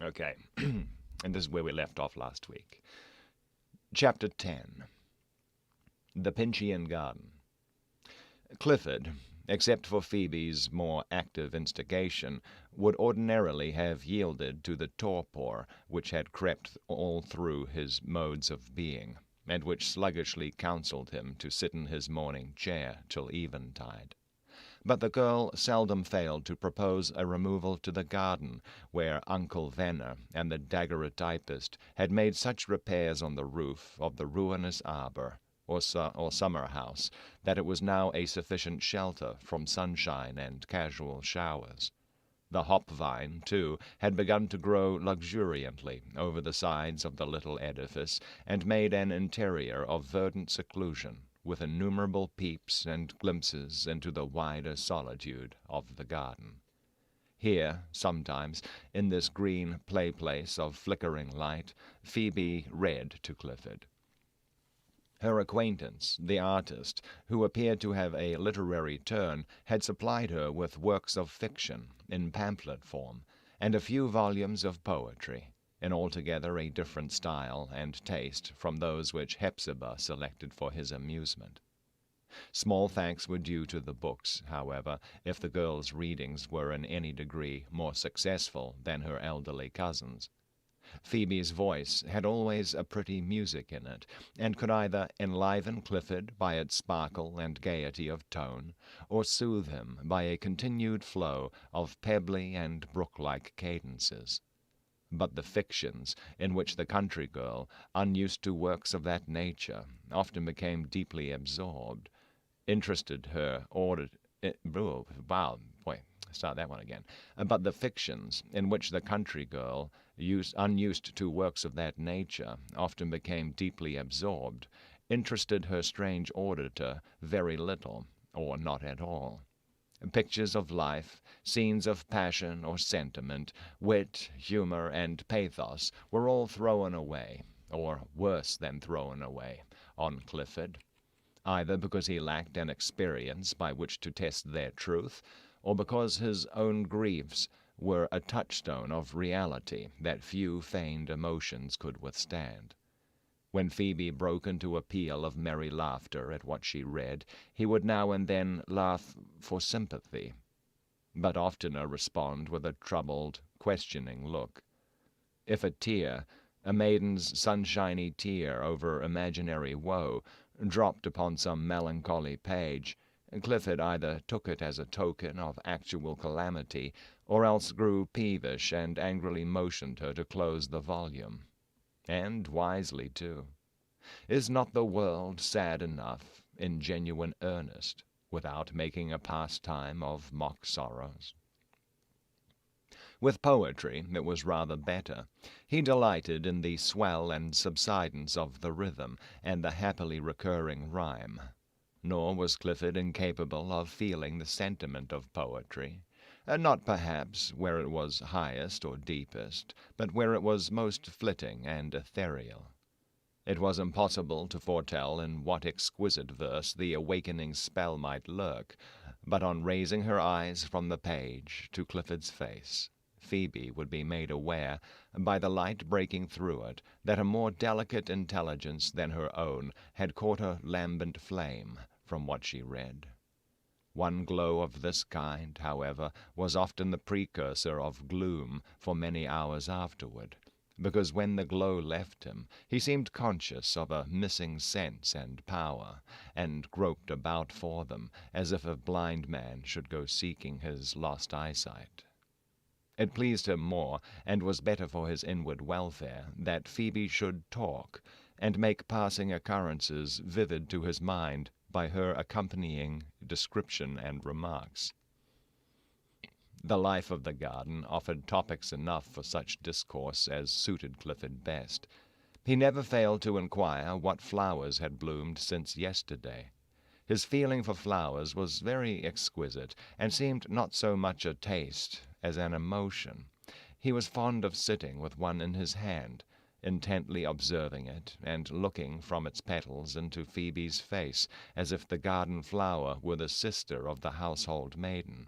Okay, and this is where we left off last week. Chapter 10. The Pinchian Garden. Clifford, except for Phoebe's more active instigation, would ordinarily have yielded to the torpor which had crept all through his modes of being, and which sluggishly counselled him to sit in his morning chair till eventide. But the girl seldom failed to propose a removal to the garden, where Uncle Venner and the Dagger Typist had made such repairs on the roof of the ruinous arbour, or summer house, that it was now a sufficient shelter from sunshine and casual showers. The hop-vine, too, had begun to grow luxuriantly over the sides of the little edifice, and made an interior of verdant seclusion, with innumerable peeps and glimpses into the wider solitude of the garden. Here, sometimes, in this green play-place of flickering light, Phoebe read to Clifford. Her acquaintance, the artist, who appeared to have a literary turn, had supplied her with works of fiction, in pamphlet form, and a few volumes of poetry, in altogether a different style and taste from those which Hepzibah selected for his amusement. Small thanks were due to the books, however, if the girl's readings were in any degree more successful than her elderly cousin's. Phoebe's voice had always a pretty music in it, and could either enliven Clifford by its sparkle and gaiety of tone, or soothe him by a continued flow of pebbly and brook-like cadences. But the fictions, in which the country girl, unused to works of that nature, often became deeply absorbed, interested her But the fictions, in which the country girl, unused to works of that nature, often became deeply absorbed, interested her strange auditor very little, or not at all. Pictures of life, scenes of passion or sentiment, wit, humour, and pathos were all thrown away, or worse than thrown away, on Clifford, either because he lacked an experience by which to test their truth, or because his own griefs were a touchstone of reality that few feigned emotions could withstand. When Phoebe broke into a peal of merry laughter at what she read, he would now and then laugh for sympathy, but oftener respond with a troubled, questioning look. If a tear, a maiden's sunshiny tear over imaginary woe, dropped upon some melancholy page, Clifford either took it as a token of actual calamity, or else grew peevish and angrily motioned her to close the volume. And wisely, too. Is not the world sad enough, in genuine earnest, without making a pastime of mock sorrows? With poetry it was rather better. He delighted in the swell and subsidence of the rhythm, and the happily recurring rhyme. Nor was Clifford incapable of feeling the sentiment of poetry, not perhaps where it was highest or deepest, but where it was most flitting and ethereal. It was impossible to foretell in what exquisite verse the awakening spell might lurk, but on raising her eyes from the page to Clifford's face, Phoebe would be made aware, by the light breaking through it, that a more delicate intelligence than her own had caught a lambent flame from what she read. One glow of this kind, however, was often the precursor of gloom for many hours afterward, because when the glow left him, he seemed conscious of a missing sense and power, and groped about for them, as if a blind man should go seeking his lost eyesight. It pleased him more, and was better for his inward welfare, that Phoebe should talk, and make passing occurrences vivid to his mind by her accompanying description and remarks. The life of the garden offered topics enough for such discourse as suited Clifford best. He never failed to inquire what flowers had bloomed since yesterday. His feeling for flowers was very exquisite, and seemed not so much a taste as an emotion. He was fond of sitting with one in his hand, intently observing it, and looking from its petals into Phoebe's face, as if the garden flower were the sister of the household maiden.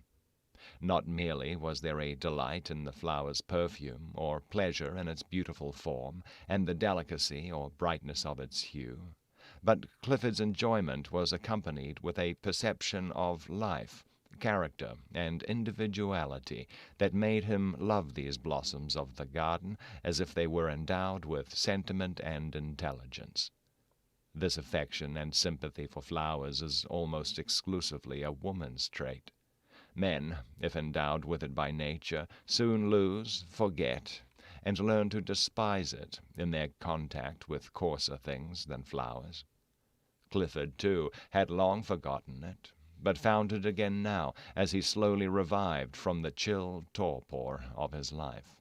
Not merely was there a delight in the flower's perfume, or pleasure in its beautiful form, and the delicacy or brightness of its hue, but Clifford's enjoyment was accompanied with a perception of life, character, and individuality that made him love these blossoms of the garden as if they were endowed with sentiment and intelligence. This affection and sympathy for flowers is almost exclusively a woman's trait. Men, if endowed with it by nature, soon lose, forget, and learn to despise it in their contact with coarser things than flowers. Clifford, too, had long forgotten it, but found it again now as he slowly revived from the chill torpor of his life.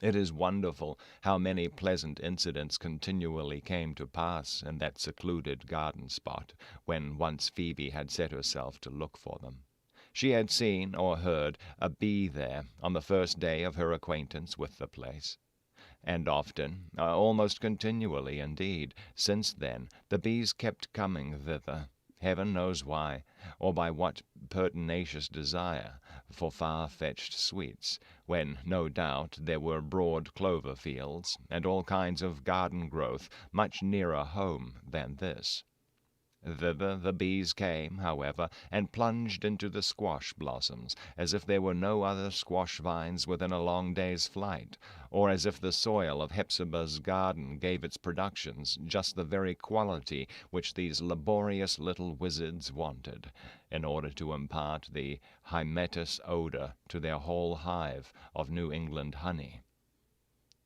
It is wonderful how many pleasant incidents continually came to pass in that secluded garden spot when once Phoebe had set herself to look for them. She had seen or heard a bee there on the first day of her acquaintance with the place. And often, almost continually indeed, since then, the bees kept coming thither, heaven knows why, or by what pertinacious desire, for far-fetched sweets, when, no doubt, there were broad clover fields, and all kinds of garden growth much nearer home than this. Thither the bees came, however, and plunged into the squash blossoms, as if there were no other squash vines within a long day's flight, or as if the soil of Hepzibah's garden gave its productions just the very quality which these laborious little wizards wanted, in order to impart the hymettus odor to their whole hive of New England honey.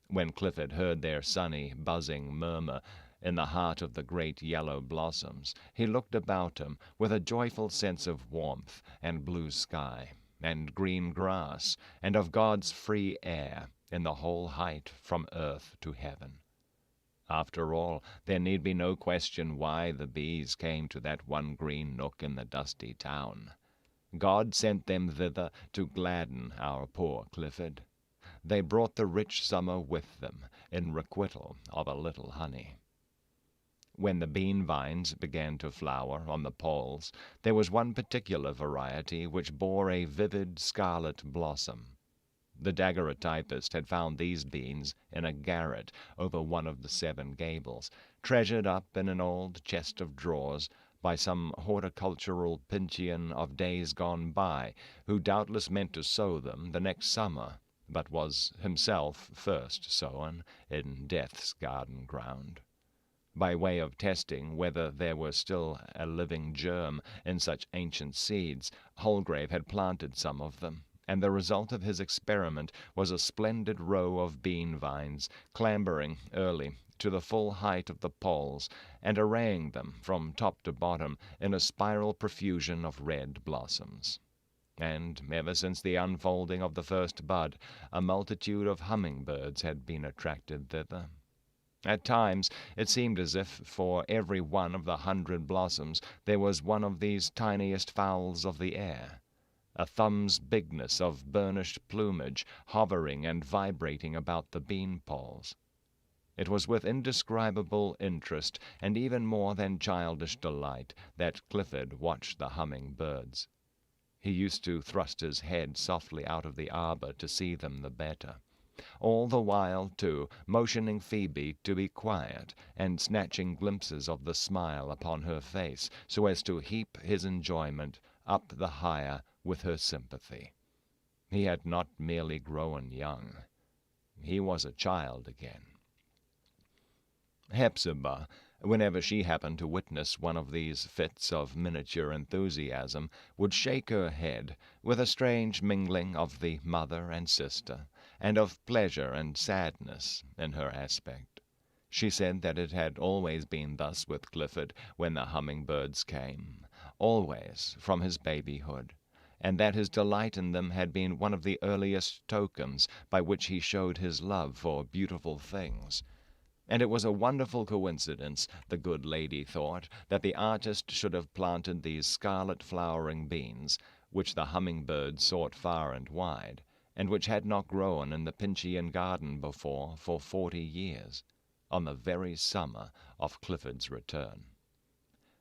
When Clifford heard their sunny, buzzing murmur in the heart of the great yellow blossoms, he looked about him with a joyful sense of warmth and blue sky, and green grass, and of God's free air in the whole height from earth to heaven. After all, there need be no question why the bees came to that one green nook in the dusty town. God sent them thither to gladden our poor Clifford. They brought the rich summer with them, in requital of a little honey. When the bean vines began to flower on the poles, there was one particular variety which bore a vivid scarlet blossom. The Dagger typist had found these beans in a garret over one of the Seven Gables, treasured up in an old chest of drawers by some horticultural Pinchian of days gone by, who doubtless meant to sow them the next summer, but was himself first sown in death's garden ground. By way of testing whether there were still a living germ in such ancient seeds, Holgrave had planted some of them, and the result of his experiment was a splendid row of bean vines, clambering early to the full height of the poles, and arraying them from top to bottom in a spiral profusion of red blossoms. And ever since the unfolding of the first bud, a multitude of hummingbirds had been attracted thither. At times it seemed as if for every one of the 100 blossoms there was one of these tiniest fowls of the air, a thumb's bigness of burnished plumage, hovering and vibrating about the bean-poles. It was with indescribable interest, and even more than childish delight, that Clifford watched the humming birds. He used to thrust his head softly out of the arbor to see them the better, all the while, too, motioning Phoebe to be quiet, and snatching glimpses of the smile upon her face, so as to heap his enjoyment up the higher with her sympathy. He had not merely grown young. He was a child again. Hepzibah, whenever she happened to witness one of these fits of miniature enthusiasm, would shake her head, with a strange mingling of the mother and sister, and of pleasure and sadness in her aspect. She said that it had always been thus with Clifford when the humming-birds came, always from his babyhood, and that his delight in them had been one of the earliest tokens by which he showed his love for beautiful things. And it was a wonderful coincidence, the good lady thought, that the artist should have planted these scarlet-flowering beans, which the humming-bird sought far and wide, and which had not grown in the Pinchian garden before for 40 years, on the very summer of Clifford's return.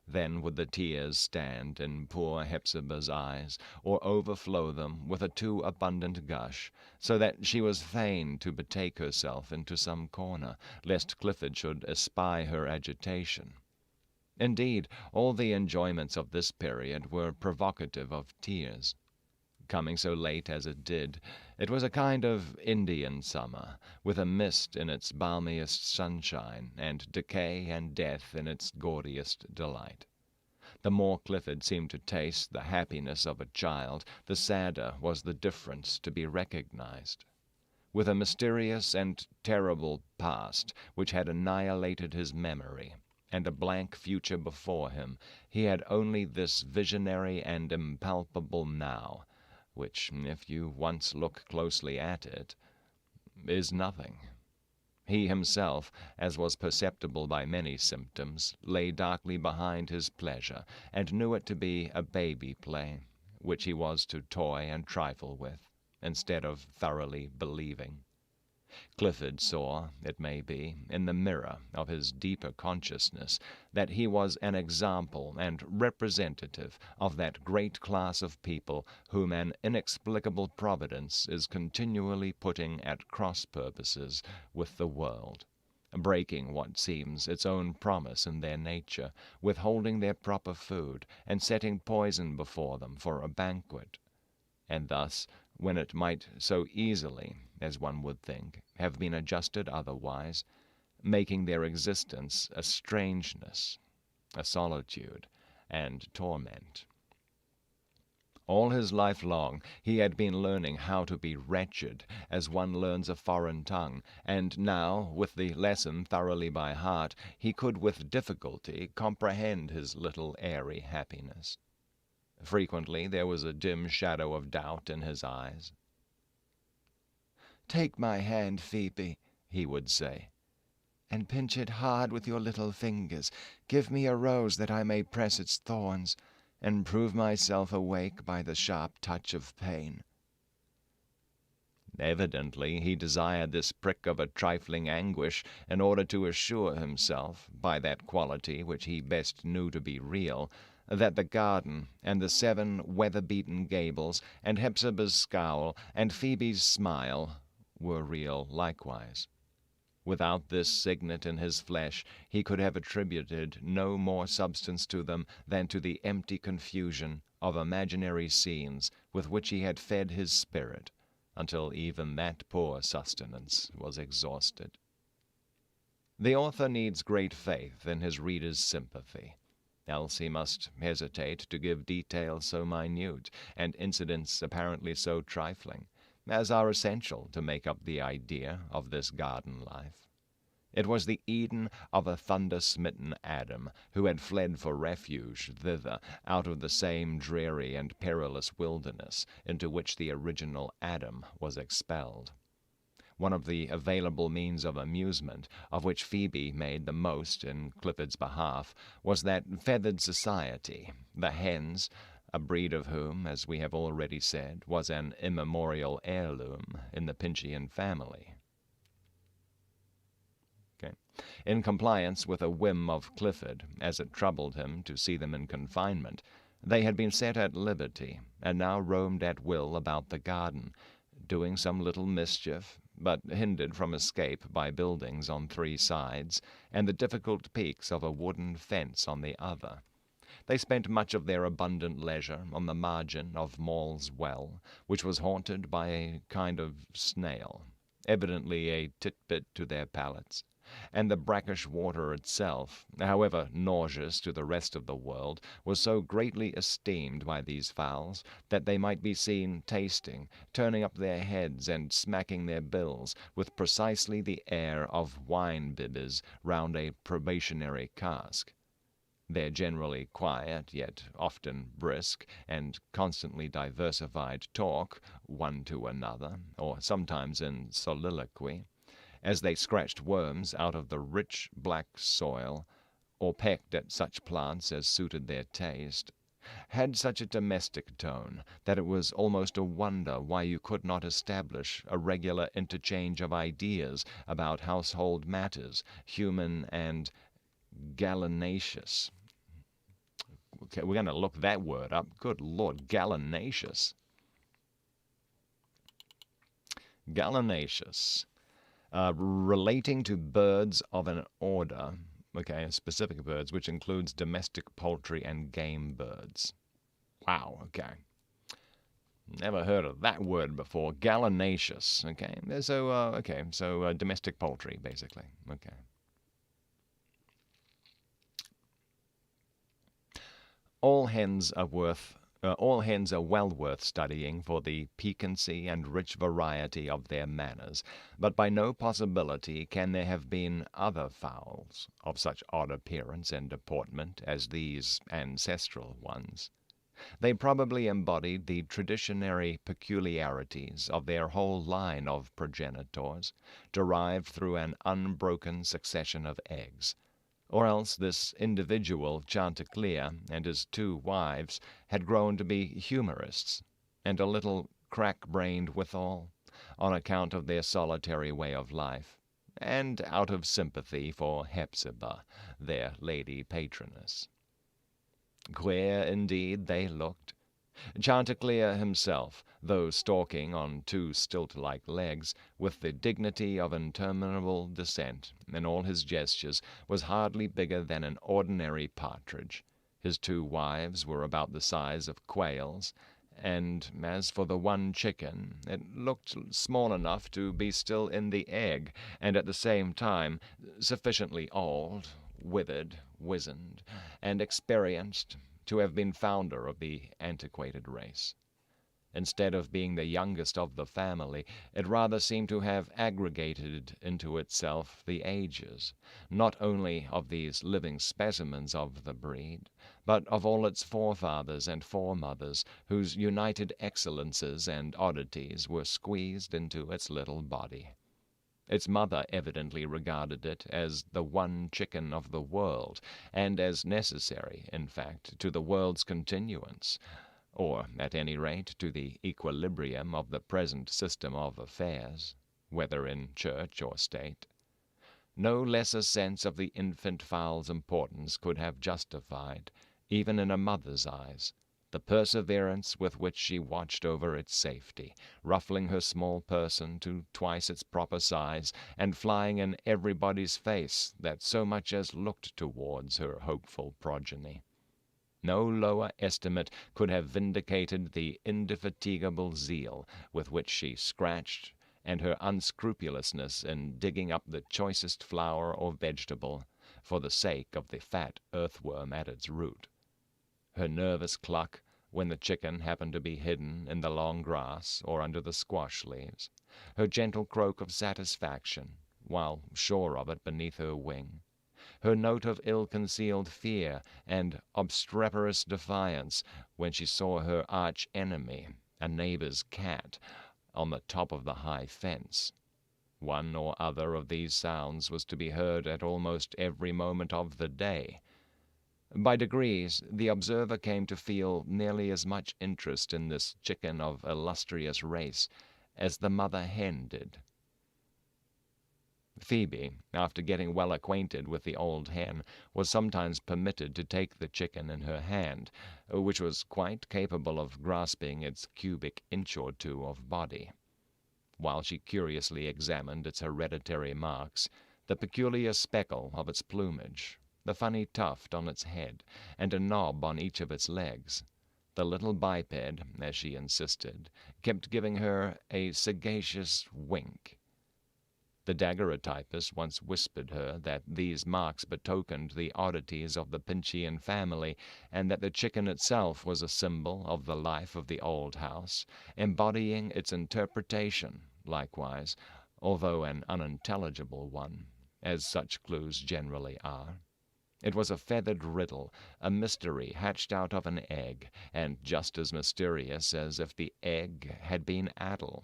Then would the tears stand in poor Hepzibah's eyes, or overflow them with a too abundant gush, so that she was fain to betake herself into some corner, lest Clifford should espy her agitation. Indeed, all the enjoyments of this period were provocative of tears. Coming so late as it did, it was a kind of Indian summer, with a mist in its balmiest sunshine, and decay and death in its gaudiest delight. The more Clifford seemed to taste the happiness of a child, the sadder was the difference to be recognized. With a mysterious and terrible past which had annihilated his memory, and a blank future before him, he had only this visionary and impalpable now, which, if you once look closely at it, is nothing. He himself, as was perceptible by many symptoms, lay darkly behind his pleasure, and knew it to be a baby play, which he was to toy and trifle with, instead of thoroughly believing. Clifford saw, it may be, in the mirror of his deeper consciousness, that he was an example and representative of that great class of people whom an inexplicable providence is continually putting at cross-purposes with the world, breaking what seems its own promise in their nature, withholding their proper food, and setting poison before them for a banquet, and thus, when it might so easily, as one would think, have been adjusted otherwise, making their existence a strangeness, a solitude, and torment. All his life long he had been learning how to be wretched, as one learns a foreign tongue, and now, with the lesson thoroughly by heart, he could with difficulty comprehend his little airy happiness. Frequently there was a dim shadow of doubt in his eyes. "Take my hand, Phoebe," he would say, "and pinch it hard with your little fingers. Give me a rose that I may press its thorns, and prove myself awake by the sharp touch of pain." Evidently he desired this prick of a trifling anguish in order to assure himself, by that quality which he best knew to be real, that the garden, and the 7 weather-beaten gables, and Hepzibah's scowl, and Phoebe's smile, were real likewise. Without this signet in his flesh, he could have attributed no more substance to them than to the empty confusion of imaginary scenes with which he had fed his spirit, until even that poor sustenance was exhausted. The author needs great faith in his reader's sympathy, else he must hesitate to give details so minute, and incidents apparently so trifling, as are essential to make up the idea of this garden life. It was the Eden of a thunder-smitten Adam, who had fled for refuge thither, out of the same dreary and perilous wilderness into which the original Adam was expelled. One of the available means of amusement, of which Phoebe made the most in Clifford's behalf, was that feathered society, the hens, a breed of whom, as we have already said, was an immemorial heirloom in the Pinchian family. In compliance with a whim of Clifford, as it troubled him to see them in confinement, they had been set at liberty, and now roamed at will about the garden, doing some little mischief, but hindered from escape by buildings on 3 sides, and the difficult peaks of a wooden fence on the other. They spent much of their abundant leisure on the margin of Maule's Well, which was haunted by a kind of snail, evidently a titbit to their palates, and the brackish water itself, however nauseous to the rest of the world, was so greatly esteemed by these fowls that they might be seen tasting, turning up their heads and smacking their bills, with precisely the air of wine-bibbers round a probationary cask. Their generally quiet, yet often brisk, and constantly diversified talk, one to another, or sometimes in soliloquy, as they scratched worms out of the rich black soil, or pecked at such plants as suited their taste, had such a domestic tone that it was almost a wonder why you could not establish a regular interchange of ideas about household matters, human and gallinaceous. we're going to look that word up. Good Lord, gallinaceous. Gallinaceous. Relating to birds of an order, okay, specific birds, which includes domestic poultry and game birds. Wow, okay. Never heard of that word before. Gallinaceous, okay. So domestic poultry, basically, okay. All hens are well worth studying for the piquancy and rich variety of their manners, but by no possibility can there have been other fowls of such odd appearance and deportment as these ancestral ones. They probably embodied the traditionary peculiarities of their whole line of progenitors, derived through an unbroken succession of eggs. Or else this individual Chanticleer and his 2 wives had grown to be humorists, and a little crack-brained withal, on account of their solitary way of life, and out of sympathy for Hepzibah, their lady patroness. Queer indeed they looked. Chanticleer himself, though stalking on 2 stilt-like legs, with the dignity of interminable descent in all his gestures, was hardly bigger than an ordinary partridge. His 2 wives were about the size of quails, and as for the one chicken, it looked small enough to be still in the egg, and at the same time sufficiently old, withered, wizened, and experienced to have been founder of the antiquated race. Instead of being the youngest of the family, it rather seemed to have aggregated into itself the ages, not only of these living specimens of the breed, but of all its forefathers and foremothers, whose united excellences and oddities were squeezed into its little body. Its mother evidently regarded it as the one chicken of the world, and as necessary, in fact, to the world's continuance, or, at any rate, to the equilibrium of the present system of affairs, whether in church or state. No less a sense of the infant fowl's importance could have justified, even in a mother's eyes, the perseverance with which she watched over its safety, ruffling her small person to twice its proper size, and flying in everybody's face that so much as looked towards her hopeful progeny. No lower estimate could have vindicated the indefatigable zeal with which she scratched, and her unscrupulousness in digging up the choicest flower or vegetable, for the sake of the fat earthworm at its root. Her nervous cluck when the chicken happened to be hidden in the long grass or under the squash leaves, her gentle croak of satisfaction, while sure of it beneath her wing, her note of ill-concealed fear and obstreperous defiance when she saw her arch-enemy, a neighbor's cat, on the top of the high fence. One or other of these sounds was to be heard at almost every moment of the day. By degrees, the observer came to feel nearly as much interest in this chicken of illustrious race as the mother hen did. Phoebe, after getting well acquainted with the old hen, was sometimes permitted to take the chicken in her hand, which was quite capable of grasping its cubic inch or 2 of body. While she curiously examined its hereditary marks, the peculiar speckle of its plumage, the funny tuft on its head, and a knob on each of its legs, the little biped, as she insisted, kept giving her a sagacious wink. The daguerreotypist once whispered her that these marks betokened the oddities of the Pinchian family, and that the chicken itself was a symbol of the life of the old house, embodying its interpretation, likewise, although an unintelligible one, as such clues generally are. It was a feathered riddle, a mystery hatched out of an egg, and just as mysterious as if the egg had been addle.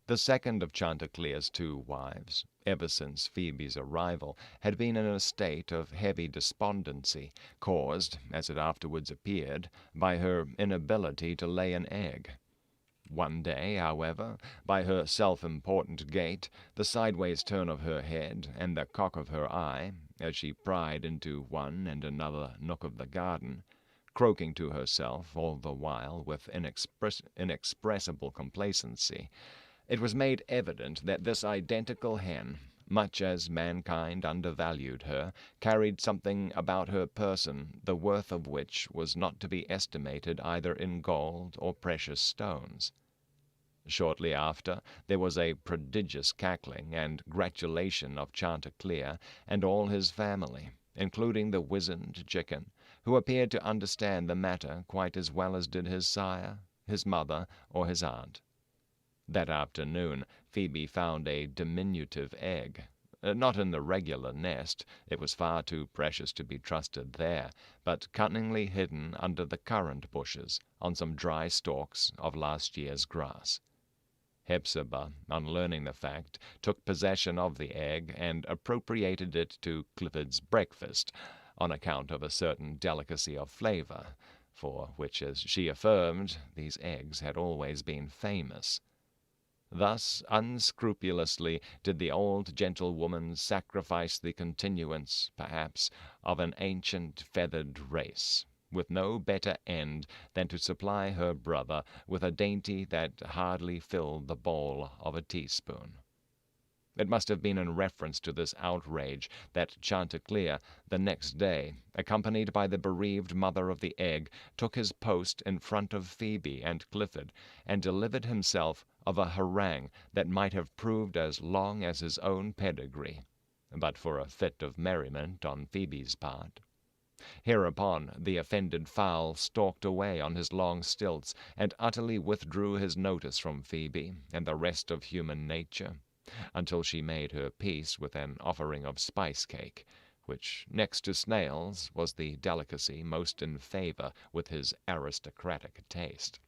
The second of Chanticleer's 2 wives, ever since Phoebe's arrival, had been in a state of heavy despondency, caused, as it afterwards appeared, by her inability to lay an egg. One day, however, by her self-important gait, the sideways turn of her head, and the cock of her eye, as she pried into one and another nook of the garden, croaking to herself all the while with inexpressible complacency, it was made evident that this identical hen, much as mankind undervalued her, carried something about her person the worth of which was not to be estimated either in gold or precious stones. Shortly after, there was a prodigious cackling and gratulation of Chanticleer and all his family, including the wizened chicken, who appeared to understand the matter quite as well as did his sire, his mother, or his aunt. That afternoon Phoebe found a diminutive egg, not in the regular nest, it was far too precious to be trusted there, but cunningly hidden under the currant bushes on some dry stalks of last year's grass. Hepzibah, on learning the fact, took possession of the egg and appropriated it to Clifford's breakfast, on account of a certain delicacy of flavor, for which, as she affirmed, these eggs had always been famous. Thus unscrupulously did the old gentlewoman sacrifice the continuance, perhaps, of an ancient feathered race, with no better end than to supply her brother with a dainty that hardly filled the bowl of a teaspoon. It must have been in reference to this outrage that Chanticleer, the next day, accompanied by the bereaved mother of the egg, took his post in front of Phoebe and Clifford, and delivered himself of a harangue that might have proved as long as his own pedigree, but for a fit of merriment on Phoebe's part. Hereupon the offended fowl stalked away on his long stilts, and utterly withdrew his notice from Phoebe and the rest of human nature, until she made her peace with an offering of spice cake, which, next to snails, was the delicacy most in favor with his aristocratic taste.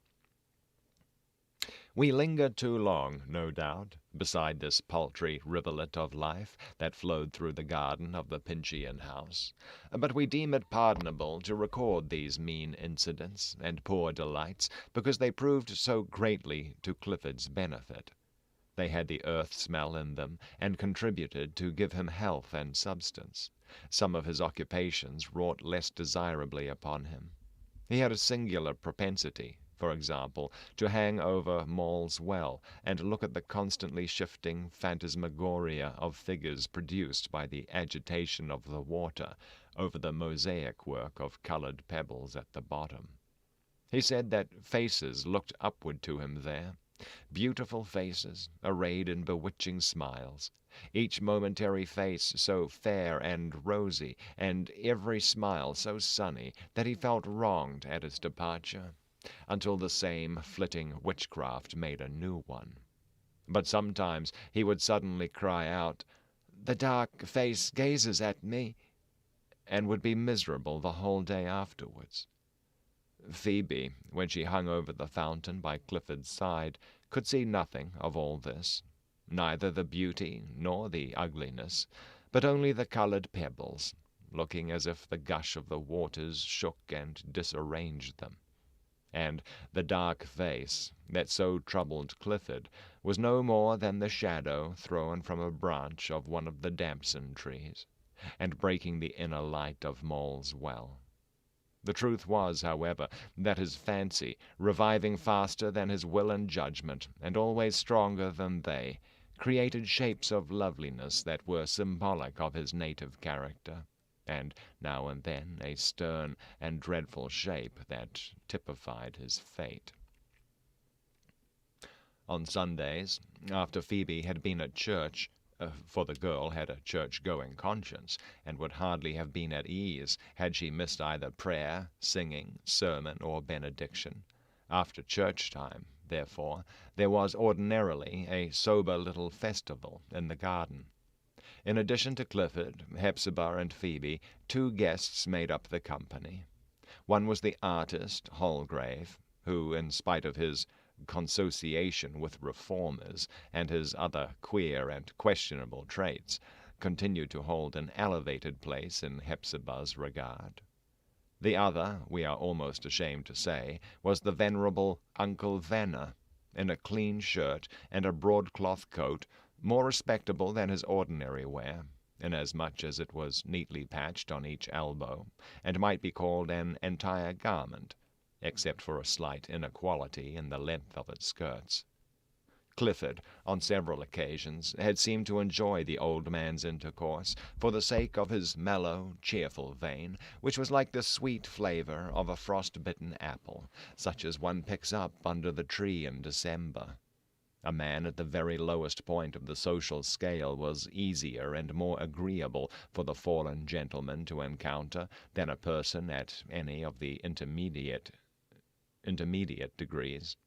We lingered too long, no doubt, beside this paltry rivulet of life that flowed through the garden of the Pinchian house, but we deem it pardonable to record these mean incidents and poor delights, because they proved so greatly to Clifford's benefit. They had the earth smell in them, and contributed to give him health and substance. Some of his occupations wrought less desirably upon him. He had a singular propensity, for example, to hang over Maule's Well, and look at the constantly shifting phantasmagoria of figures produced by the agitation of the water over the mosaic work of colored pebbles at the bottom. He said that faces looked upward to him there, beautiful faces, arrayed in bewitching smiles, each momentary face so fair and rosy, and every smile so sunny, that he felt wronged at its departure, until the same flitting witchcraft made a new one. But sometimes he would suddenly cry out, "The dark face gazes at me," and would be miserable the whole day afterwards. Phoebe, when she hung over the fountain by Clifford's side, could see nothing of all this, neither the beauty nor the ugliness, but only the colored pebbles, looking as if the gush of the waters shook and disarranged them. And the dark face that so troubled Clifford was no more than the shadow thrown from a branch of one of the damson trees, and breaking the inner light of Maule's Well. The truth was, however, that his fancy, reviving faster than his will and judgment, and always stronger than they, created shapes of loveliness that were symbolic of his native character, and now and then a stern and dreadful shape that typified his fate. On Sundays, after Phoebe had been at church, for the girl had a church-going conscience, and would hardly have been at ease had she missed either prayer, singing, sermon, or benediction. After church time, therefore, there was ordinarily a sober little festival in the garden. In addition to Clifford, Hepzibah, and Phoebe, 2 guests made up the company. One was the artist, Holgrave, who, in spite of his consociation with reformers and his other queer and questionable traits, continued to hold an elevated place in Hepzibah's regard. The other, we are almost ashamed to say, was the venerable Uncle Venner, in a clean shirt and a broadcloth coat, more respectable than his ordinary wear, inasmuch as it was neatly patched on each elbow, and might be called an entire garment, except for a slight inequality in the length of its skirts. Clifford, on several occasions, had seemed to enjoy the old man's intercourse, for the sake of his mellow, cheerful vein, which was like the sweet flavor of a frost-bitten apple, such as one picks up under the tree in December. A man at the very lowest point of the social scale was easier and more agreeable for the fallen gentleman to encounter than a person at any of the intermediate degrees.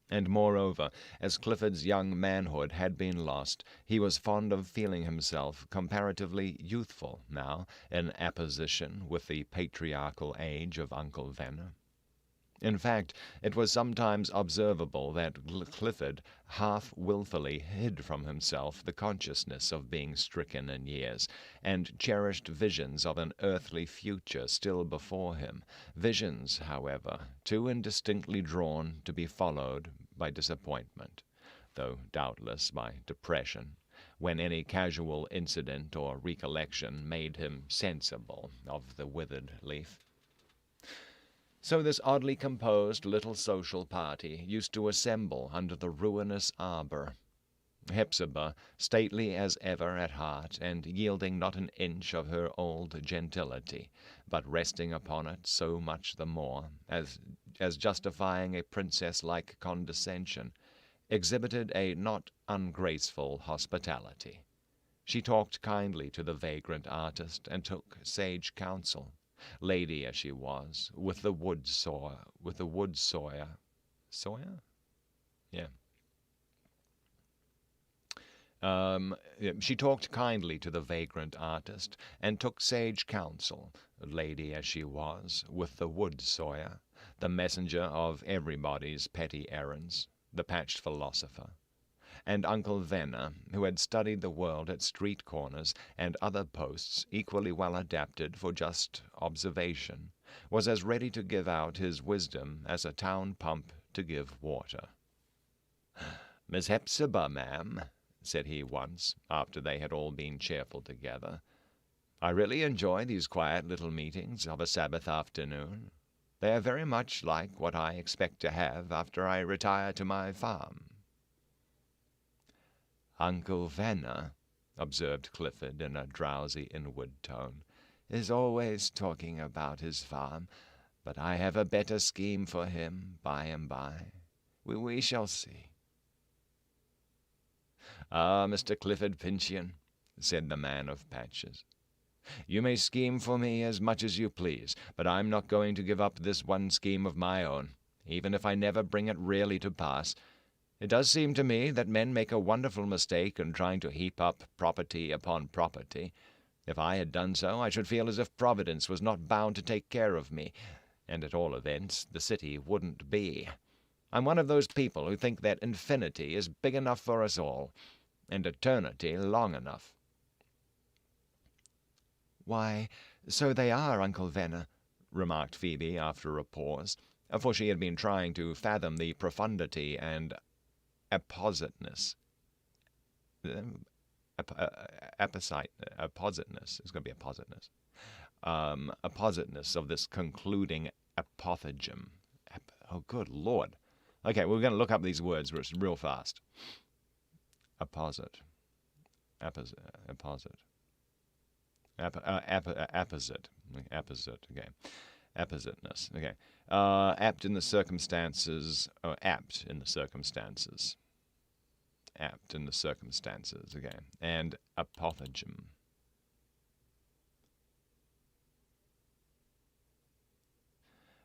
And moreover, as Clifford's young manhood had been lost, he was fond of feeling himself comparatively youthful now, in apposition with the patriarchal age of Uncle Venner. In fact, it was sometimes observable that Clifford half wilfully hid from himself the consciousness of being stricken in years, and cherished visions of an earthly future still before him, visions, however, too indistinctly drawn to be followed by disappointment, though doubtless by depression, when any casual incident or recollection made him sensible of the withered leaf. So this oddly composed little social party used to assemble under the ruinous arbor. Hepzibah, stately as ever at heart, and yielding not an inch of her old gentility, but resting upon it so much the more, as justifying a princess-like condescension, exhibited a not ungraceful hospitality. She talked kindly to the vagrant artist, and took sage counsel, lady as she was, with the wood sawyer. Sawyer? Yeah. She talked kindly to the vagrant artist, and took sage counsel, lady as she was, with the wood sawyer, the messenger of everybody's petty errands, the patched philosopher. And Uncle Venner, who had studied the world at street corners and other posts equally well adapted for just observation, was as ready to give out his wisdom as a town pump to give water. "Miss Hepzibah, ma'am," said he once, after they had all been cheerful together, "I really enjoy these quiet little meetings of a Sabbath afternoon. They are very much like what I expect to have after I retire to my farm." "Uncle Venner," observed Clifford in a drowsy inward tone, "is always talking about his farm, but I have a better scheme for him by and by. We shall see." "Ah, Mr. Clifford Pinchian," said the man of patches, "you may scheme for me as much as you please, but I'm not going to give up this one scheme of my own, even if I never bring it really to pass. It does seem to me that men make a wonderful mistake in trying to heap up property upon property. If I had done so, I should feel as if Providence was not bound to take care of me, and at all events the city wouldn't be. I'm one of those people who think that infinity is big enough for us all, and eternity long enough." "Why, so they are, Uncle Venner," remarked Phoebe after a pause, for she had been trying to fathom the profundity and appositeness. Appositeness. It's going to be appositeness. Appositeness of this concluding apothegm. Oh, good Lord. Okay, we're going to look up these words real fast. Apposite. Apposite. Apposite. Okay. Appositeness. Okay. Apt in the circumstances. Apt in the circumstances. Apt in the circumstances. Okay. And apothegm.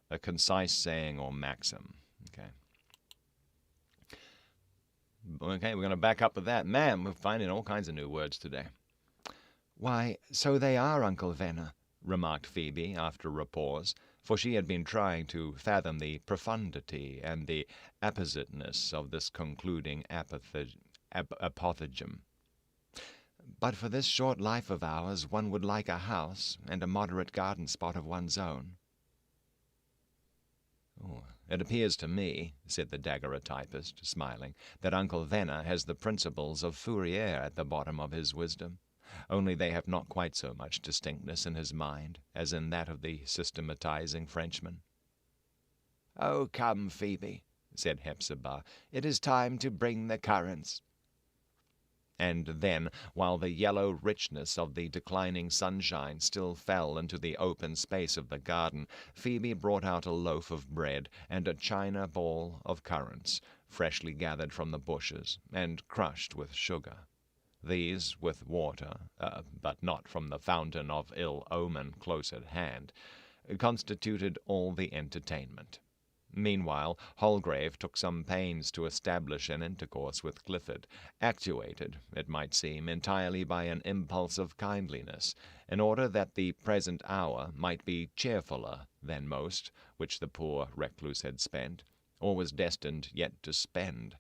A concise saying or maxim. Okay. Okay, we're going to back up with that. Man, we're finding all kinds of new words today. "Why, so they are, Uncle Venner," remarked Phoebe after a pause, for she had been trying to fathom the profundity and the appositeness of this concluding apothegm. "But for this short life of ours one would like a house and a moderate garden spot of one's own." "Oh, "It appears to me," said the Dagger typist, smiling, "that Uncle Venner has the principles of Fourier at the bottom of his wisdom, only they have not quite so much distinctness in his mind as in that of the systematizing Frenchman." "Oh, come, Phoebe," said Hepzibah, "it is time to bring the currants." And then, while the yellow richness of the declining sunshine still fell into the open space of the garden, Phoebe brought out a loaf of bread and a china bowl of currants, freshly gathered from the bushes, and crushed with sugar. These, with water, but not from the fountain of ill omen close at hand, constituted all the entertainment. Meanwhile, Holgrave took some pains to establish an intercourse with Clifford, actuated, it might seem, entirely by an impulse of kindliness, in order that the present hour might be cheerfuller than most which the poor recluse had spent, or was destined yet to spend.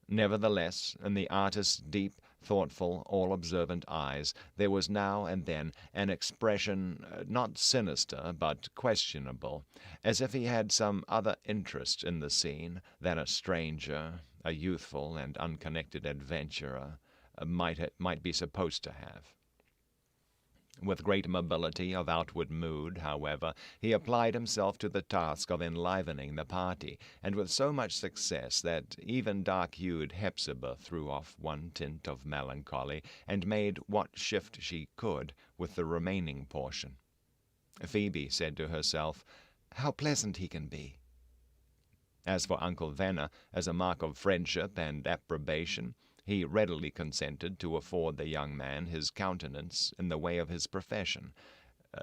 Nevertheless, in the artist's deep, thoughtful, all-observant eyes, there was now and then an expression not sinister but questionable, as if he had some other interest in the scene than a stranger, a youthful and unconnected adventurer, might be supposed to have. With great mobility of outward mood, however, he applied himself to the task of enlivening the party, and with so much success that even dark-hued Hepzibah threw off one tint of melancholy, and made what shift she could with the remaining portion. Phoebe said to herself, "How pleasant he can be!" As for Uncle Venner, as a mark of friendship and approbation, he readily consented to afford the young man his countenance in the way of his profession,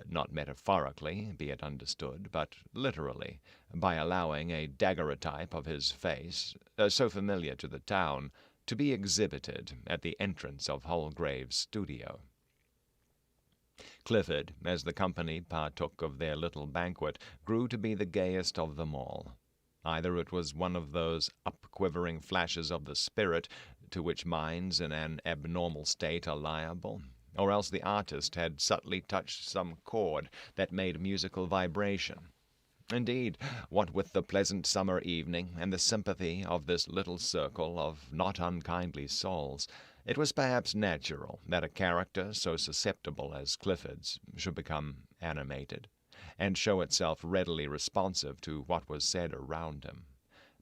not metaphorically, be it understood, but literally, by allowing a daguerreotype of his face, so familiar to the town, to be exhibited at the entrance of Holgrave's studio. Clifford, as the company partook of their little banquet, grew to be the gayest of them all. Either it was one of those up-quivering flashes of the spirit to which minds in an abnormal state are liable, or else the artist had subtly touched some chord that made musical vibration. Indeed, what with the pleasant summer evening and the sympathy of this little circle of not unkindly souls, it was perhaps natural that a character so susceptible as Clifford's should become animated, and show itself readily responsive to what was said around him.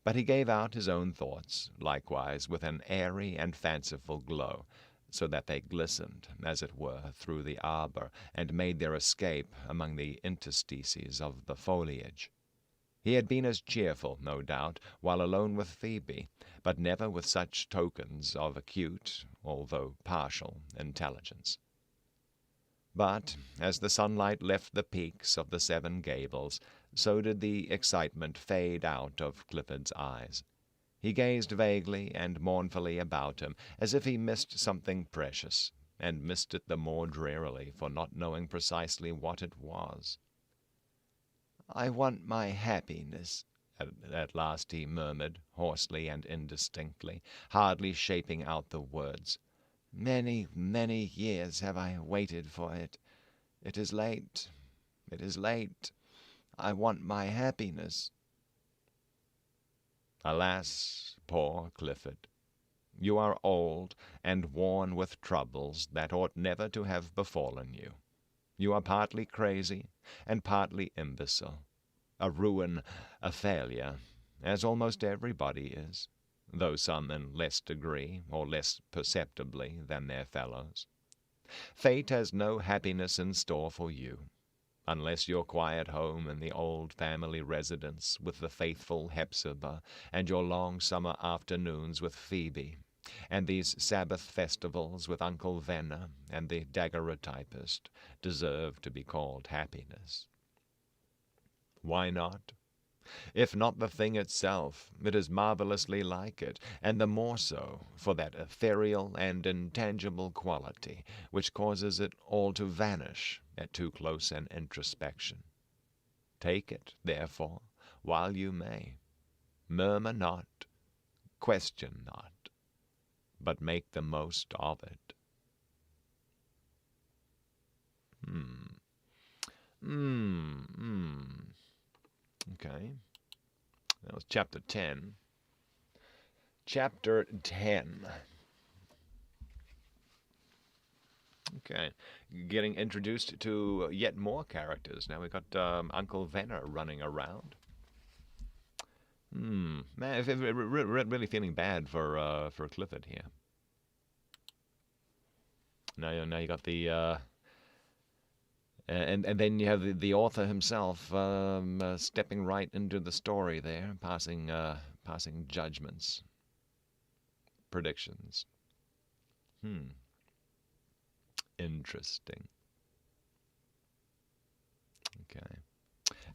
But he gave out his own thoughts, likewise, with an airy and fanciful glow, so that they glistened, as it were, through the arbor, and made their escape among the interstices of the foliage. He had been as cheerful, no doubt, while alone with Phoebe, but never with such tokens of acute, although partial, intelligence. But as the sunlight left the peaks of the Seven Gables, so did the excitement fade out of Clifford's eyes. He gazed vaguely and mournfully about him, as if he missed something precious, and missed it the more drearily for not knowing precisely what it was. "I want my happiness," at last he murmured, hoarsely and indistinctly, hardly shaping out the words. "Many, many years have I waited for it. It is late. It is late. I want my happiness." Alas, poor Clifford, you are old and worn with troubles that ought never to have befallen you. You are partly crazy and partly imbecile, a ruin, a failure, as almost everybody is, though some in less degree or less perceptibly than their fellows. Fate has no happiness in store for you, unless your quiet home in the old family residence with the faithful Hepzibah, and your long summer afternoons with Phoebe, and these Sabbath festivals with Uncle Venner and the daguerreotypist, deserve to be called happiness. Why not? If not the thing itself, it is marvelously like it, and the more so for that ethereal and intangible quality which causes it all to vanish at too close an introspection. Take it, therefore, while you may. Murmur not, question not, but make the most of it. Okay. That was chapter 10. Chapter 10. Okay, getting introduced to yet more characters. Now we've got Uncle Venner running around. Man, really feeling bad for Clifford here. Now you got the and then you have the author himself stepping right into the story there, passing judgments, predictions. Interesting. Okay.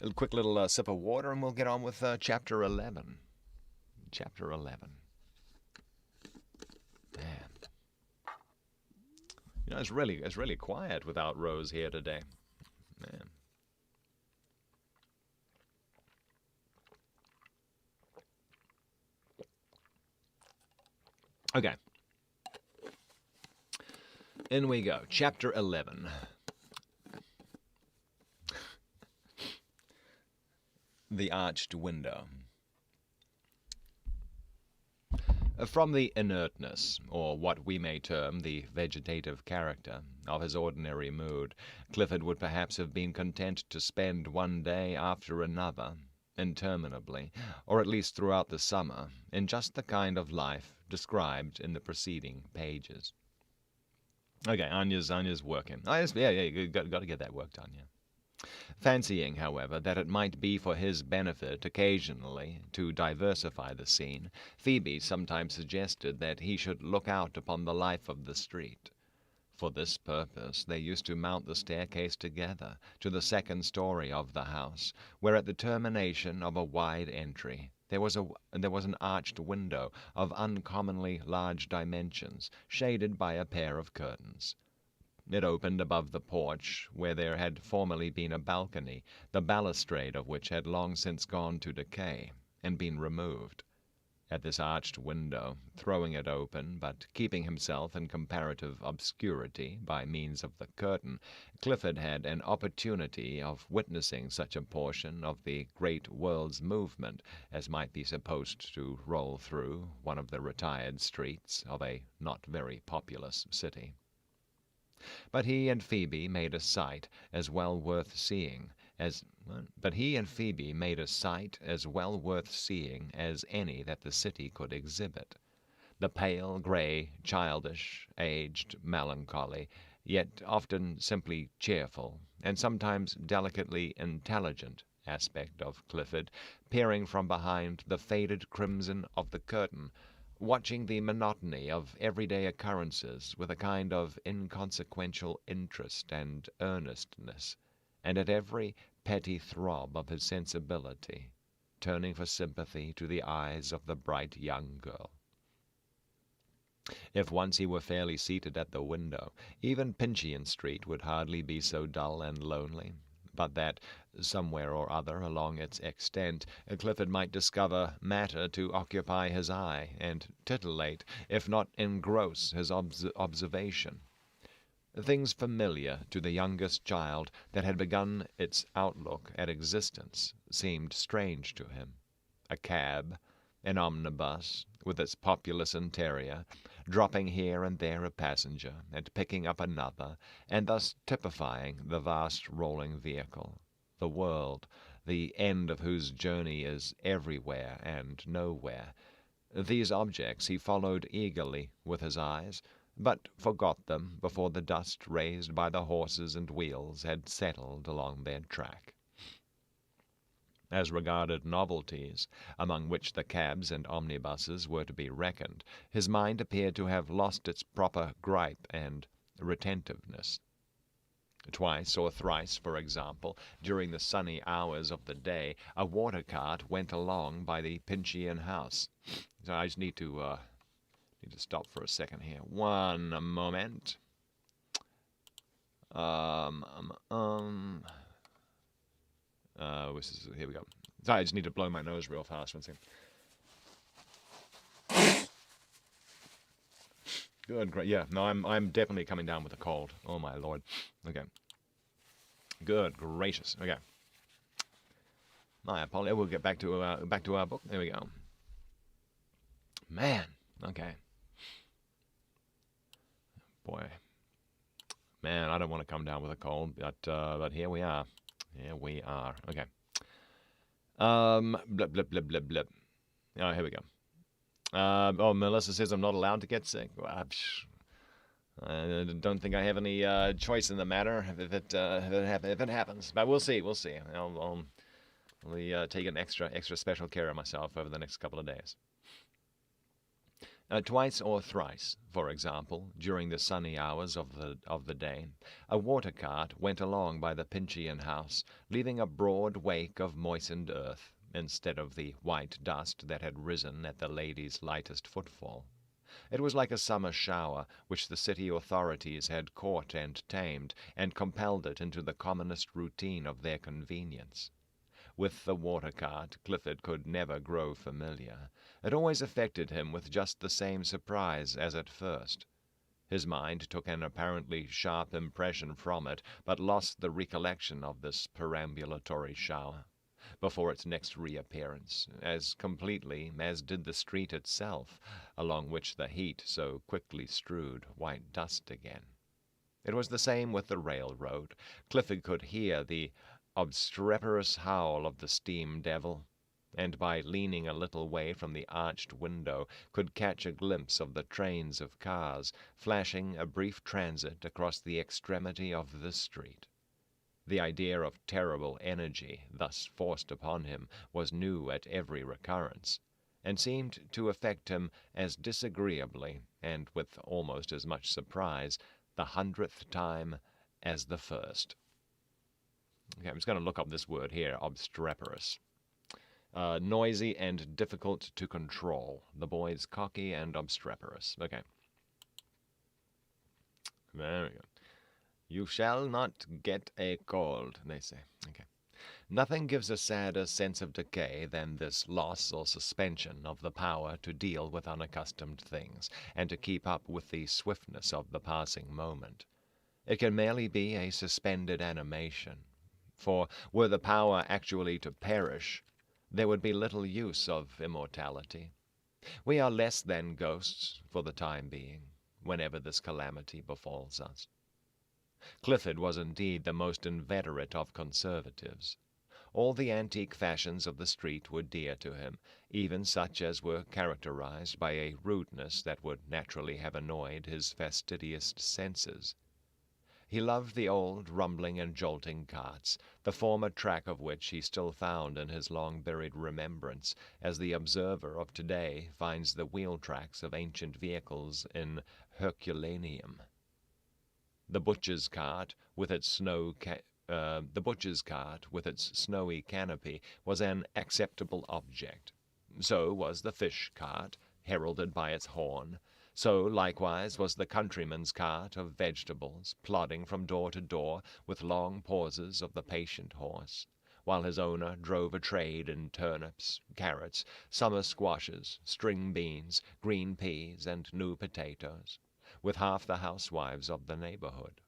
A quick little sip of water, and we'll get on with chapter 11. Chapter 11. Man. It's really quiet without Rose here today. Man. Okay. In we go. Chapter 11. The Arched Window. From the inertness, or what we may term the vegetative character, of his ordinary mood, Clifford would perhaps have been content to spend one day after another, interminably, or at least throughout the summer, in just the kind of life described in the preceding pages. Okay, Anya's working. You got to get that work done, yeah. Fancying, however, that it might be for his benefit occasionally to diversify the scene, Phoebe sometimes suggested that he should look out upon the life of the street. For this purpose they used to mount the staircase together to the second story of the house, where at the termination of a wide entry there was an arched window of uncommonly large dimensions, shaded by a pair of curtains. It opened above the porch, where there had formerly been a balcony, the balustrade of which had long since gone to decay, and been removed. At this arched window, throwing it open, but keeping himself in comparative obscurity by means of the curtain, Clifford had an opportunity of witnessing such a portion of the great world's movement as might be supposed to roll through one of the retired streets of a not very populous city. But he and Phoebe made a sight as well worth seeing as any that the city could exhibit. The pale, grey, childish, aged, melancholy, yet often simply cheerful, and sometimes delicately intelligent aspect of Clifford, peering from behind the faded crimson of the curtain, watching the monotony of everyday occurrences with a kind of inconsequential interest and earnestness, and at every petty throb of his sensibility, turning for sympathy to the eyes of the bright young girl. If once he were fairly seated at the window, even Pinchian Street would hardly be so dull and lonely, but that, somewhere or other along its extent, Clifford might discover matter to occupy his eye, and titillate, if not engross, his observation. Things familiar to the youngest child that had begun its outlook at existence seemed strange to him. A cab, an omnibus, with its populous interior, dropping here and there a passenger, and picking up another, and thus typifying the vast rolling vehicle, the world, the end of whose journey is everywhere and nowhere. These objects he followed eagerly with his eyes, but forgot them before the dust raised by the horses and wheels had settled along their track. As regarded novelties, among which the cabs and omnibuses were to be reckoned, his mind appeared to have lost its proper gripe and retentiveness. Twice or thrice, for example, during the sunny hours of the day, a water cart went along by the Pinchian house. So I just need to stop for a second here. One moment. Here we go. Sorry, I just need to blow my nose real fast. One second. Good, great. Yeah, no, I'm definitely coming down with a cold. Oh my lord. Okay. Good gracious. Okay. My apologies. We'll get back to our book. There we go. Man, okay. Boy, man, I don't want to come down with a cold, but here we are. Here we are. Okay. Blip, blip, blip, blip, blip. Oh, here we go. Melissa says I'm not allowed to get sick. Well, I don't think I have any choice in the matter if it happens. But we'll see. We'll see. I'll take an extra special care of myself over the next couple of days. Twice or thrice, for example, during the sunny hours of the day, a water cart went along by the Pinchian house, leaving a broad wake of moistened earth, instead of the white dust that had risen at the lady's lightest footfall. It was like a summer shower, which the city authorities had caught and tamed, and compelled it into the commonest routine of their convenience. With the water cart, Clifford could never grow familiar. It always affected him with just the same surprise as at first. His mind took an apparently sharp impression from it, but lost the recollection of this perambulatory shower, before its next reappearance, as completely as did the street itself, along which the heat so quickly strewed white dust again. It was the same with the railroad. Clifford could hear the obstreperous howl of the steam devil, and by leaning a little way from the arched window could catch a glimpse of the trains of cars flashing a brief transit across the extremity of the street. The idea of terrible energy thus forced upon him was new at every recurrence, and seemed to affect him as disagreeably, and with almost as much surprise, the 100th time as the first. Okay, I'm just going to look up this word here, obstreperous. Noisy and difficult to control. The boy's cocky and obstreperous. Okay. There we go. You shall not get a cold, they say. Okay. Nothing gives a sadder sense of decay than this loss or suspension of the power to deal with unaccustomed things, and to keep up with the swiftness of the passing moment. It can merely be a suspended animation, for were the power actually to perish, there would be little use of immortality. We are less than ghosts for the time being, whenever this calamity befalls us. Clifford was indeed the most inveterate of conservatives. All the antique fashions of the street were dear to him, even such as were characterized by a rudeness that would naturally have annoyed his fastidious senses. He loved the old rumbling and jolting carts, the former track of which he still found in his long-buried remembrance, as the observer of today finds the wheel tracks of ancient vehicles in Herculaneum. The butcher's cart, with its snowy canopy, was an acceptable object. So was the fish cart, heralded by its horn. So, likewise, was the countryman's cart of vegetables, plodding from door to door with long pauses of the patient horse, while his owner drove a trade in turnips, carrots, summer squashes, string beans, green peas, and new potatoes, with half the housewives of the neighborhood.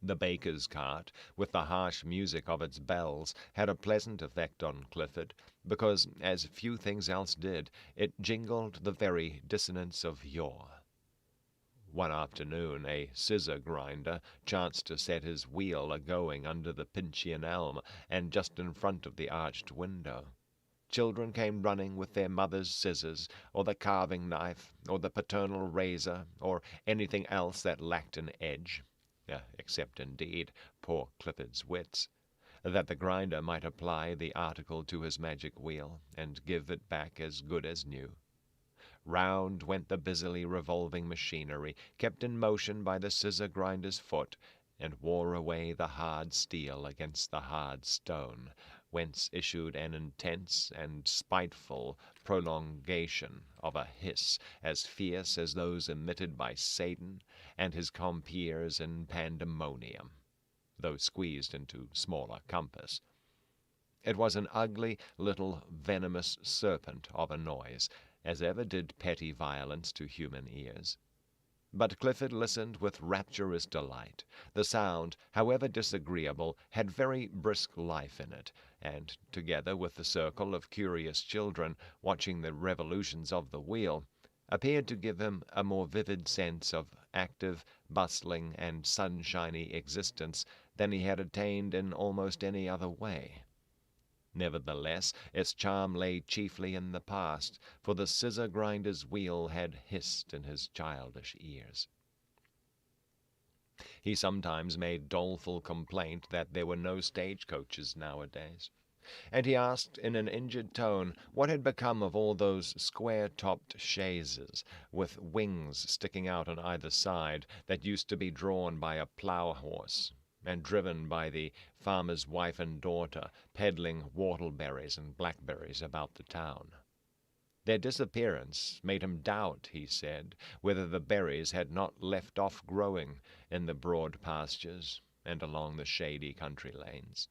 The baker's cart, with the harsh music of its bells, had a pleasant effect on Clifford, because, as few things else did, it jingled the very dissonance of yore. One afternoon a scissor grinder chanced to set his wheel a-going under the Pinchian elm, and just in front of the arched window. Children came running with their mother's scissors, or the carving knife, or the paternal razor, or anything else that lacked an edge, except, indeed, poor Clifford's wits, that the grinder might apply the article to his magic wheel, and give it back as good as new. Round went the busily revolving machinery, kept in motion by the scissor grinder's foot, and wore away the hard steel against the hard stone, whence issued an intense and spiteful prolongation of a hiss as fierce as those emitted by Satan and his compeers in Pandemonium, though squeezed into smaller compass. It was an ugly little venomous serpent of a noise, as ever did petty violence to human ears. But Clifford listened with rapturous delight. The sound, however disagreeable, had very brisk life in it, and, together with the circle of curious children watching the revolutions of the wheel, appeared to give him a more vivid sense of active, bustling, and sunshiny existence than he had attained in almost any other way. Nevertheless, its charm lay chiefly in the past, for the scissor-grinder's wheel had hissed in his childish ears. He sometimes made doleful complaint that there were no stagecoaches nowadays, and he asked in an injured tone what had become of all those square-topped chaises, with wings sticking out on either side, that used to be drawn by a plough-horse, and driven by the farmer's wife and daughter, peddling whortleberries and blackberries about the town. Their disappearance made him doubt, he said, whether the berries had not left off growing in the broad pastures and along the shady country lanes.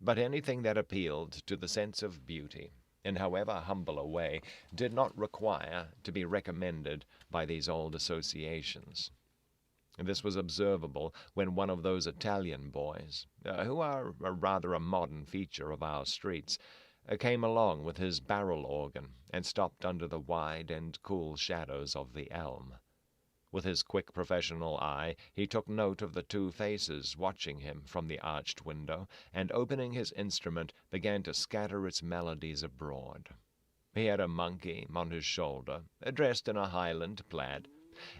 But anything that appealed to the sense of beauty, in however humble a way, did not require to be recommended by these old associations. This was observable when one of those Italian boys, who are rather a modern feature of our streets, came along with his barrel organ and stopped under the wide and cool shadows of the elm. With his quick professional eye he took note of the two faces watching him from the arched window, and opening his instrument began to scatter its melodies abroad. He had a monkey on his shoulder, dressed in a Highland plaid,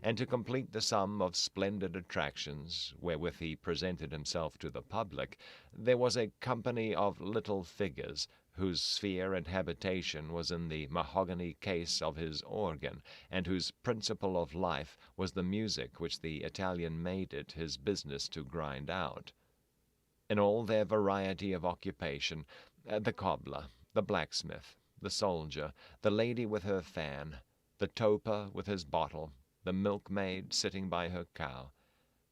and to complete the sum of splendid attractions wherewith he presented himself to the public, there was a company of little figures whose sphere and habitation was in the mahogany case of his organ, and whose principle of life was the music which the Italian made it his business to grind out. In all their variety of occupation, the cobbler, the blacksmith, the soldier, the lady with her fan, the toper with his bottle, the milkmaid sitting by her cow,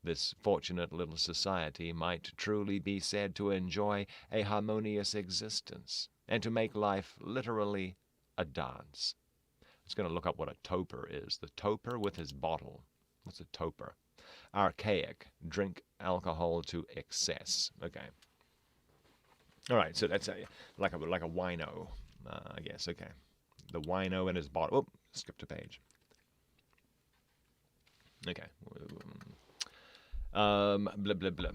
this fortunate little society might truly be said to enjoy a harmonious existence, and to make life literally a dance. I was going to look up what a toper is. The toper with his bottle. What's a toper? Archaic. Drink alcohol to excess. Okay. All right, so that's like a wino, I guess. Okay. The wino in his bottle. Oh, skipped a page. Okay. Blah, blah, blah.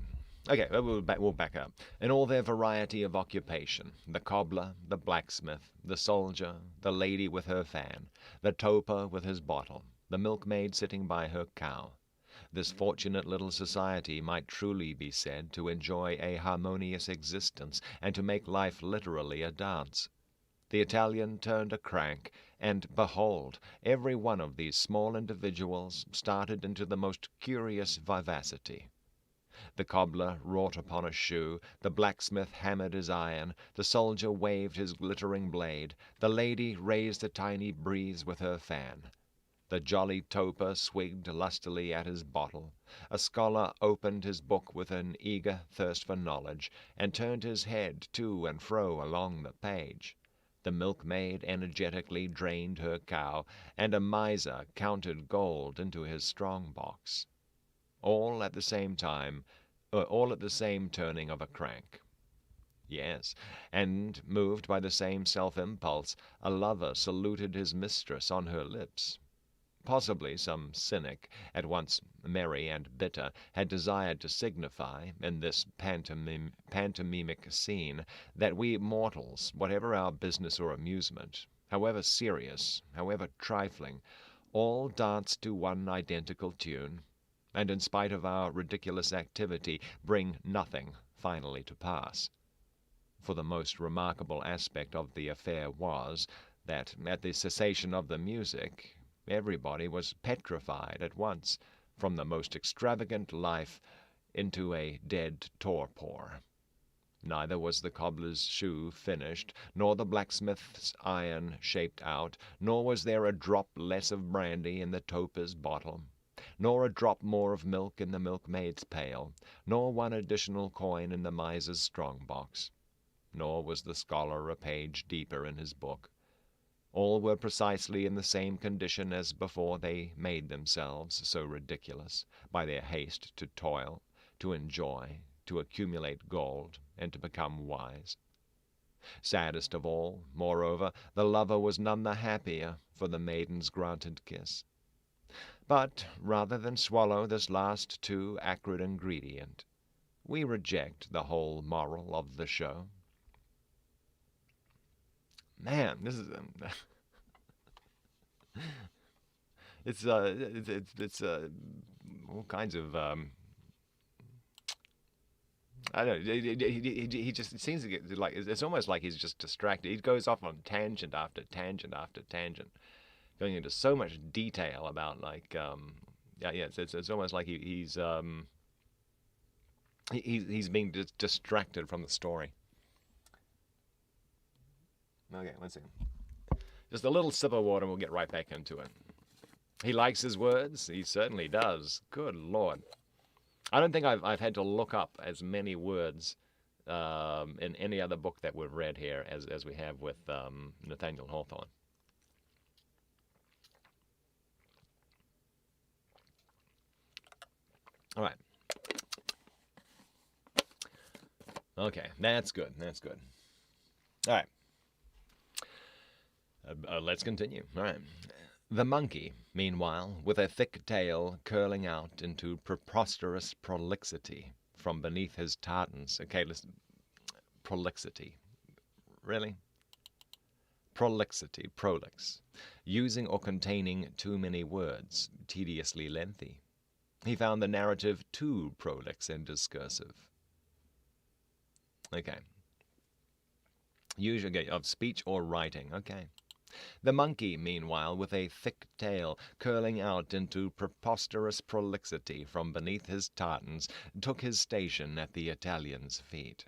Okay, we'll back up. In all their variety of occupation, the cobbler, the blacksmith, the soldier, the lady with her fan, the toper with his bottle, the milkmaid sitting by her cow, this fortunate little society might truly be said to enjoy a harmonious existence, and to make life literally a dance. The Italian turned a crank, and behold, every one of these small individuals started into the most curious vivacity. The cobbler wrought upon a shoe, the blacksmith hammered his iron, the soldier waved his glittering blade, the lady raised a tiny breeze with her fan. The jolly toper swigged lustily at his bottle, a scholar opened his book with an eager thirst for knowledge, and turned his head to and fro along the page. The milkmaid energetically drained her cow, and a miser counted gold into his strong-box. All at the same turning of a crank. Yes, and, moved by the same self-impulse, a lover saluted his mistress on her lips. Possibly some cynic, at once merry and bitter, had desired to signify, in this pantomimic scene, that we mortals, whatever our business or amusement, however serious, however trifling, all dance to one identical tune, and in spite of our ridiculous activity, bring nothing finally to pass. For the most remarkable aspect of the affair was, that at the cessation of the music, everybody was petrified at once, from the most extravagant life into a dead torpor. Neither was the cobbler's shoe finished, nor the blacksmith's iron shaped out, nor was there a drop less of brandy in the toper's bottle, nor a drop more of milk in the milkmaid's pail, nor one additional coin in the miser's strong-box, nor was the scholar a page deeper in his book. All were precisely in the same condition as before they made themselves so ridiculous, by their haste to toil, to enjoy, to accumulate gold, and to become wise. Saddest of all, moreover, the lover was none the happier for the maiden's granted kiss. But rather than swallow this last too acrid ingredient, we reject the whole moral of the show. Man, this is it's all kinds of I don't know. He just seems to get like it's almost like he's just distracted. He goes off on tangent after tangent after tangent, going into so much detail about like it's almost like he's being distracted from the story. Okay, let's see. Just a little sip of water and we'll get right back into it. He likes his words. He certainly does. Good Lord. I don't think I've had to look up as many words in any other book that we've read here as we have with Nathaniel Hawthorne. All right. Okay, that's good. That's good. All right. Let's continue. All right. The monkey, meanwhile, with a thick tail curling out into preposterous prolixity from beneath his tartans. Okay, listen. Prolixity. Really? Prolixity, prolix. Using or containing too many words, tediously lengthy. He found the narrative too prolix and discursive. Okay. Usually of speech or writing. Okay. The monkey, meanwhile, with a thick tail curling out into preposterous prolixity from beneath his tartans, took his station at the Italian's feet.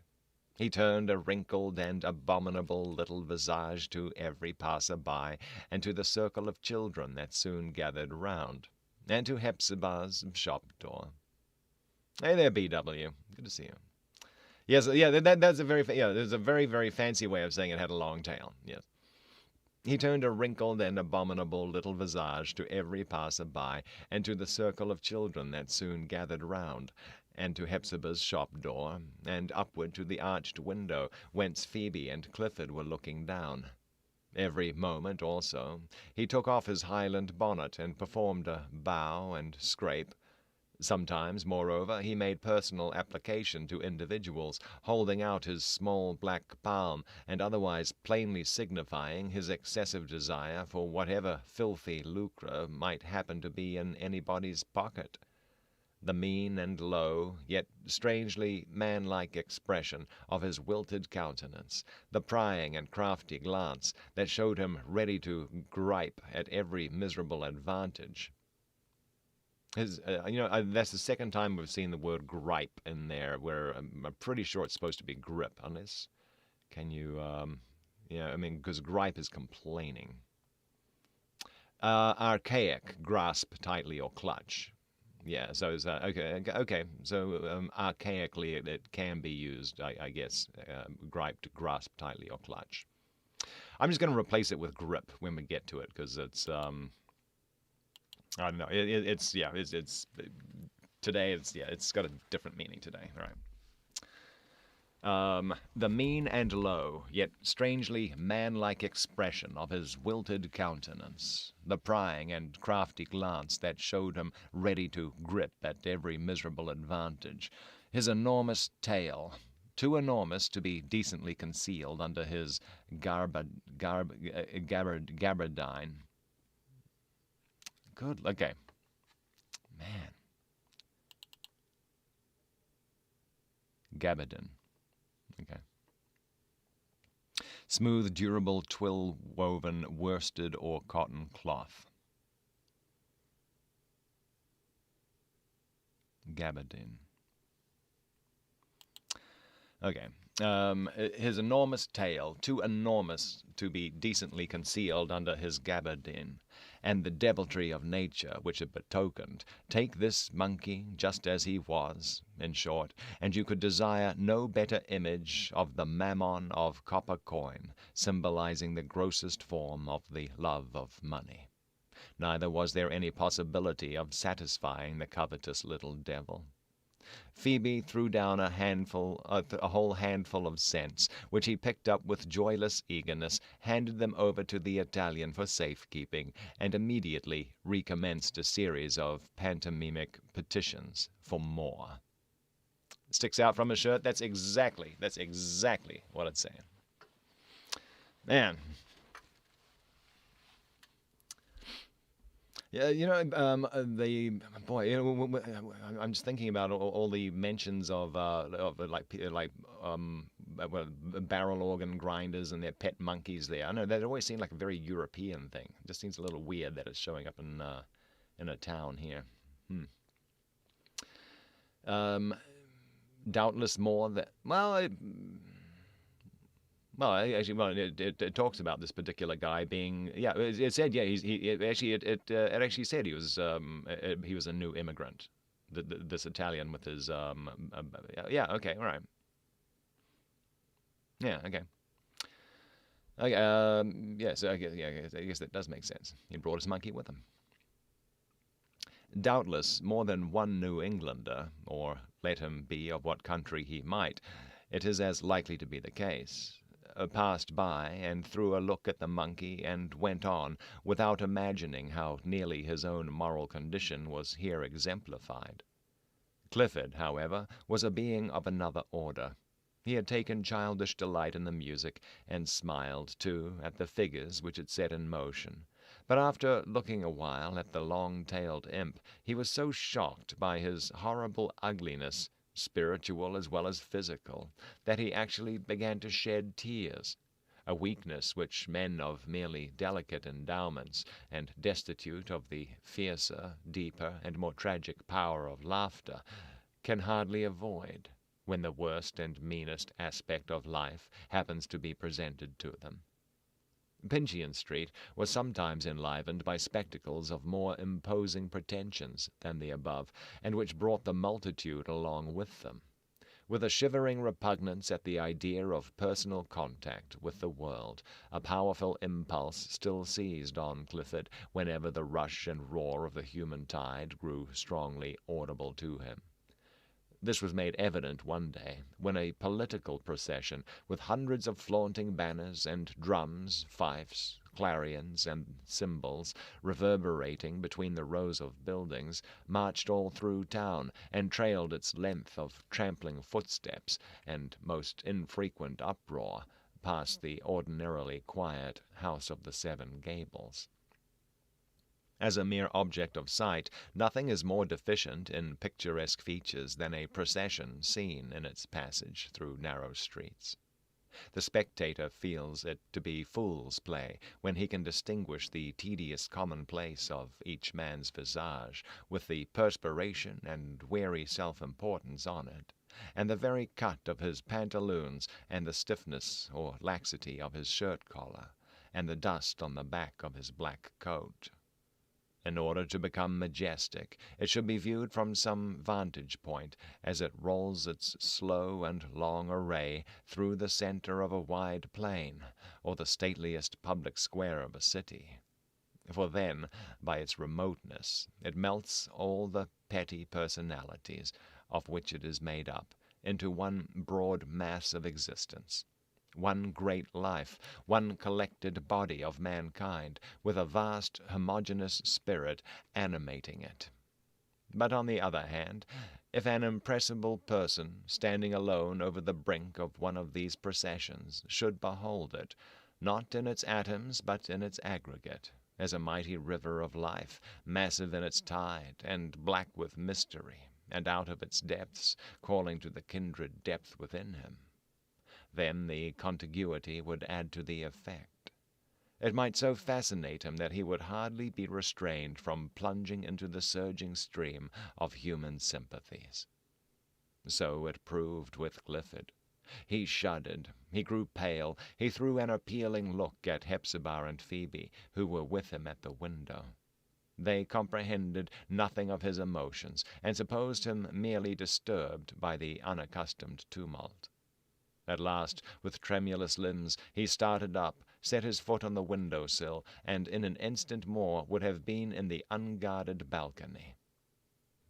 He turned a wrinkled and abominable little visage to every passer-by, and to the circle of children that soon gathered round, and to Hepzibah's shop door. Hey there, B.W. Good to see you. Yes, yeah, that's a very, there's a very, very fancy way of saying it had a long tail, yes. He turned a wrinkled and abominable little visage to every passer-by, and to the circle of children that soon gathered round, and to Hepzibah's shop door, and upward to the arched window, whence Phoebe and Clifford were looking down. Every moment, also, he took off his Highland bonnet, and performed a bow and scrape. Sometimes, moreover, he made personal application to individuals, holding out his small black palm, and otherwise plainly signifying his excessive desire for whatever filthy lucre might happen to be in anybody's pocket. The mean and low, yet strangely manlike expression of his wilted countenance, the prying and crafty glance that showed him ready to gripe at every miserable advantage. That's the second time we've seen the word gripe in there, where I'm pretty sure it's supposed to be grip, unless, can you, because gripe is complaining. Archaic, grasp tightly or clutch. Yeah, so it's, okay, so archaically it can be used, I guess, gripe to grasp tightly or clutch. I'm just going to replace it with grip when we get to it, because it's, I don't know. It's today. It's got a different meaning today. All right. The mean and low, yet strangely man-like expression of his wilted countenance, the prying and crafty glance that showed him ready to grip at every miserable advantage, his enormous tail, too enormous to be decently concealed under his gabardine. Good. Okay. Man. Gabardine. Okay. Smooth, durable, twill-woven worsted or cotton cloth. Gabardine. Okay. His enormous tail, too enormous to be decently concealed under his gabardine, and the deviltry of nature which it betokened, take this monkey just as he was, in short, and you could desire no better image of the mammon of copper coin, symbolizing the grossest form of the love of money. Neither was there any possibility of satisfying the covetous little devil. Phoebe threw down a whole handful of cents, which he picked up with joyless eagerness, handed them over to the Italian for safekeeping, and immediately recommenced a series of pantomimic petitions for more. Sticks out from his shirt. That's exactly what it's saying. Man. Yeah, I'm just thinking about all the mentions of barrel organ grinders and their pet monkeys there. I know that always seemed like a very European thing. It just seems a little weird that it's showing up in a town here. Doubtless more that it talks about this particular guy being. Yeah, it said. Yeah, it actually said he was a new immigrant. This Italian with his. Yeah. Okay. All right. Yeah. Okay. Okay. Yeah. So I guess that does make sense. He brought his monkey with him. Doubtless more than one New Englander, or let him be of what country he might, it is as likely to be the case, passed by and threw a look at the monkey and went on, without imagining how nearly his own moral condition was here exemplified. Clifford, however, was a being of another order. He had taken childish delight in the music, and smiled, too, at the figures which it set in motion. But after looking a while at the long-tailed imp, he was so shocked by his horrible ugliness, spiritual as well as physical, that he actually began to shed tears, a weakness which men of merely delicate endowments, and destitute of the fiercer, deeper, and more tragic power of laughter, can hardly avoid, when the worst and meanest aspect of life happens to be presented to them. Pinchian Street was sometimes enlivened by spectacles of more imposing pretensions than the above, and which brought the multitude along with them. With a shivering repugnance at the idea of personal contact with the world, a powerful impulse still seized on Clifford whenever the rush and roar of the human tide grew strongly audible to him. This was made evident one day, when a political procession, with hundreds of flaunting banners and drums, fifes, clarions, and cymbals reverberating between the rows of buildings, marched all through town, and trailed its length of trampling footsteps and most infrequent uproar past the ordinarily quiet house of the Seven Gables. As a mere object of sight, nothing is more deficient in picturesque features than a procession seen in its passage through narrow streets. The spectator feels it to be fool's play when he can distinguish the tedious commonplace of each man's visage, with the perspiration and weary self-importance on it, and the very cut of his pantaloons, and the stiffness or laxity of his shirt-collar, and the dust on the back of his black coat. In order to become majestic, it should be viewed from some vantage point as it rolls its slow and long array through the center of a wide plain, or the stateliest public square of a city. For then, by its remoteness, it melts all the petty personalities of which it is made up into one broad mass of existence, one great life, one collected body of mankind, with a vast homogeneous spirit animating it. But on the other hand, if an impressible person, standing alone over the brink of one of these processions, should behold it, not in its atoms but in its aggregate, as a mighty river of life, massive in its tide, and black with mystery, and out of its depths, calling to the kindred depth within him, then the contiguity would add to the effect. It might so fascinate him that he would hardly be restrained from plunging into the surging stream of human sympathies. So it proved with Clifford. He shuddered, he grew pale, he threw an appealing look at Hepzibah and Phoebe, who were with him at the window. They comprehended nothing of his emotions, and supposed him merely disturbed by the unaccustomed tumult. At last, with tremulous limbs, he started up, set his foot on the window-sill, and in an instant more would have been in the unguarded balcony.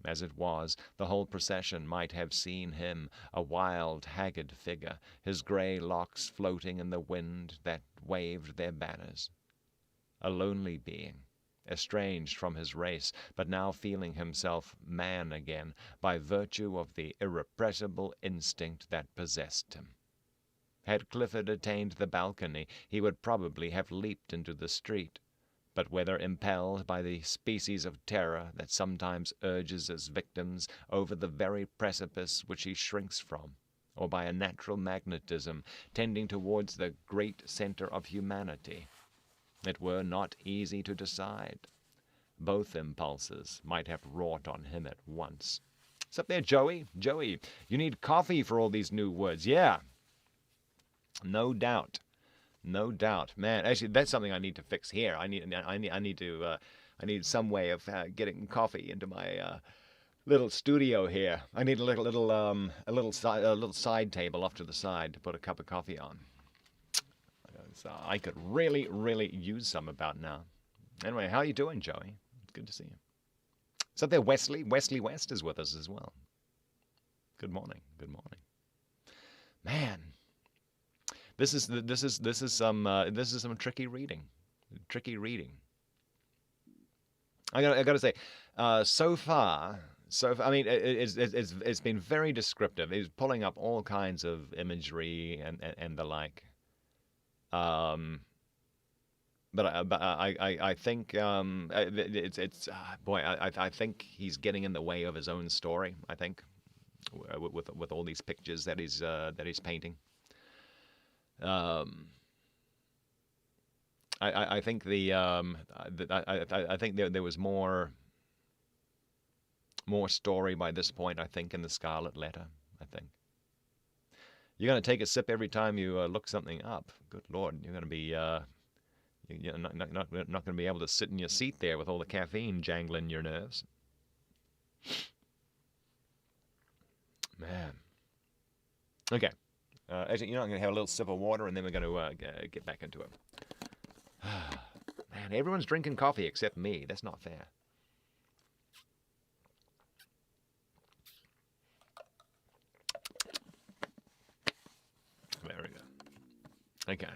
As it was, the whole procession might have seen him, a wild, haggard figure, his grey locks floating in the wind that waved their banners. A lonely being, estranged from his race, but now feeling himself man again by virtue of the irrepressible instinct that possessed him. Had Clifford attained the balcony, he would probably have leaped into the street, but whether impelled by the species of terror that sometimes urges his victims over the very precipice which he shrinks from, or by a natural magnetism tending towards the great center of humanity, it were not easy to decide. Both impulses might have wrought on him at once. "What's up there, Joey? Joey, you need coffee for all these new words." Yeah, no doubt. No doubt, man. Actually, that's something I need to fix here. I need some way of getting coffee into my little studio here. I need a little side table off to the side to put a cup of coffee on. So I could really use some about now. Anyway, how are you doing, Joey? It's good to see you. So there, Wesley. Wesley West is with us as well. Good morning. Good morning, man. This is some tricky reading. Tricky reading. I gotta say, so far, I mean, it's been very descriptive. It's pulling up all kinds of imagery and the like. But I think I think he's getting in the way of his own story. I think with all these pictures that he's painting. I think I think there was more story by this point. I think in the Scarlet Letter. I think you're going to take a sip every time you look something up. Good Lord, you're going to be you're not going to be able to sit in your seat there with all the caffeine jangling your nerves. Man. Okay. Actually, I'm going to have a little sip of water, and then we're going to get back into it. Man, everyone's drinking coffee except me. That's not fair. Very good. Okay.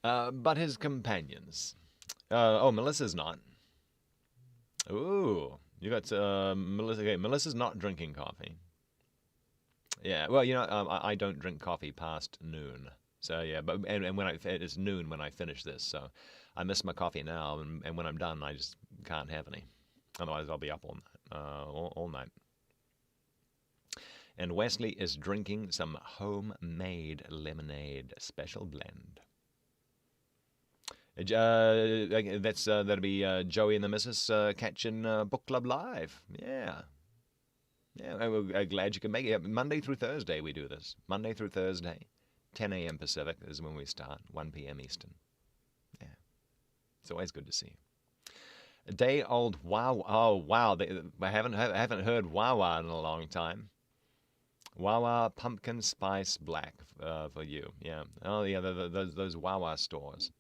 But his companions. Melissa's not. Ooh. You got Melissa. Okay, Melissa's not drinking coffee. Yeah, well, I don't drink coffee past noon. So yeah, but and when it's noon when I finish this, so I miss my coffee now, and when I'm done, I just can't have any. Otherwise, I'll be up all night. All night. And Wesley is drinking some homemade lemonade special blend. That'll be Joey and the Missus catching Book Club Live. Yeah. I'm glad you can make it. Monday through Thursday we do this. Monday through Thursday, 10 a.m. Pacific is when we start, 1 p.m. Eastern. Yeah. It's always good to see you. A day old Wawa. Oh, wow. I haven't heard Wawa in a long time. Wawa Pumpkin Spice Black for you. Yeah. Oh, yeah, those Wawa stores.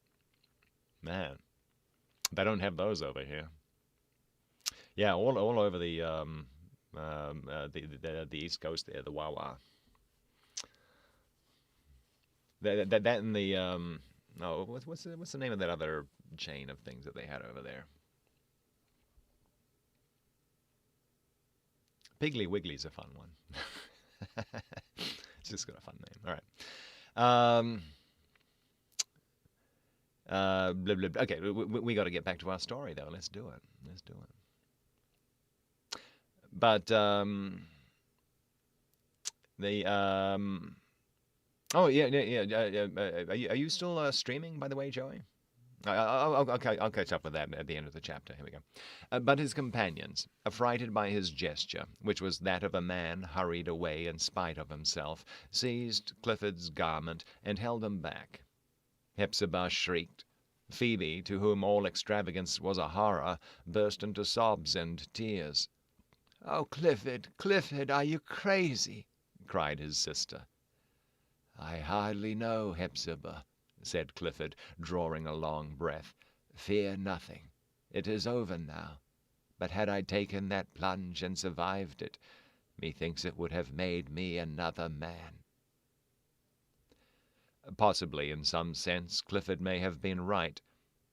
Man, they don't have those over here. Yeah, all over the East Coast there, the Wawa. That and the what's the name of that other chain of things that they had over there? Piggly Wiggly's a fun one. It's just got a fun name. All right. Blah, blah, blah. Okay, we got to get back to our story though. Let's do it. But oh yeah. Are you still streaming, by the way, Joey? I'll catch up with that at the end of the chapter. Here we go. But his companions, affrighted by his gesture, which was that of a man hurried away in spite of himself, seized Clifford's garment and held him back. Hepzibah shrieked. Phoebe, to whom all extravagance was a horror, burst into sobs and tears. "Oh, Clifford, Clifford, are you crazy?" cried his sister. "I hardly know, Hepzibah," said Clifford, drawing a long breath. "Fear nothing. It is over now, but had I taken that plunge and survived it, methinks it would have made me another man." Possibly, in some sense, Clifford may have been right.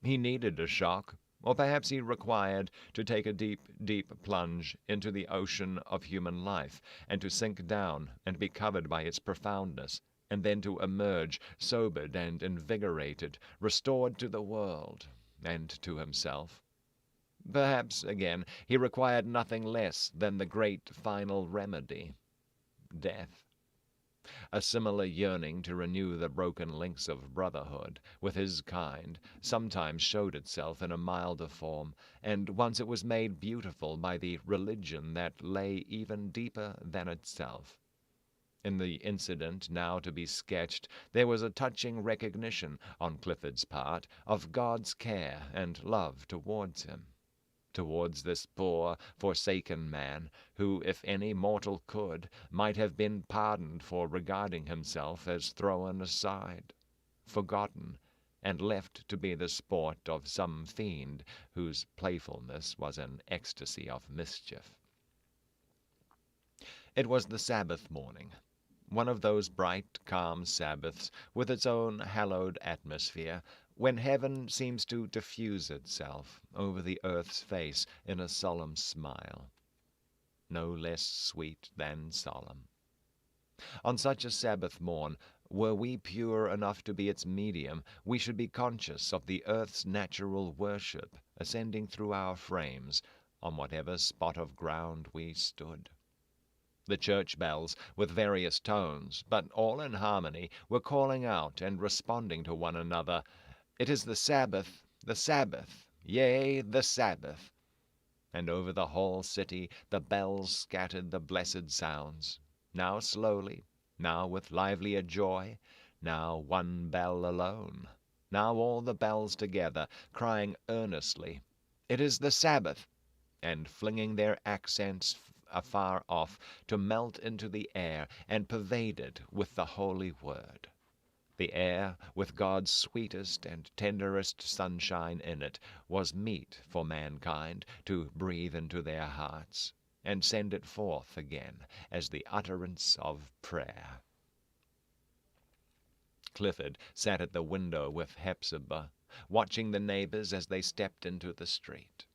He needed a shock, or perhaps he required to take a deep, deep plunge into the ocean of human life, and to sink down and be covered by its profoundness, and then to emerge sobered and invigorated, restored to the world and to himself. Perhaps, again, he required nothing less than the great final remedy, death. A similar yearning to renew the broken links of brotherhood with his kind sometimes showed itself in a milder form, and once it was made beautiful by the religion that lay even deeper than itself. In the incident now to be sketched, there was a touching recognition on Clifford's part of God's care and love towards him, towards this poor, forsaken man, who, if any mortal could, might have been pardoned for regarding himself as thrown aside, forgotten, and left to be the sport of some fiend whose playfulness was an ecstasy of mischief. It was the Sabbath morning, one of those bright, calm Sabbaths with its own hallowed atmosphere, when heaven seems to diffuse itself over the earth's face in a solemn smile, no less sweet than solemn. On such a Sabbath morn, were we pure enough to be its medium, we should be conscious of the earth's natural worship ascending through our frames, on whatever spot of ground we stood. The church bells, with various tones, but all in harmony, were calling out and responding to one another, "It is the Sabbath, yea, the Sabbath." And over the whole city the bells scattered the blessed sounds, now slowly, now with livelier joy, now one bell alone, now all the bells together, crying earnestly, "It is the Sabbath," and flinging their accents afar off to melt into the air and pervade it with the holy word. The air, with God's sweetest and tenderest sunshine in it, was meet for mankind to breathe into their hearts, and send it forth again as the utterance of prayer. Clifford sat at the window with Hepzibah, watching the neighbors as they stepped into the street.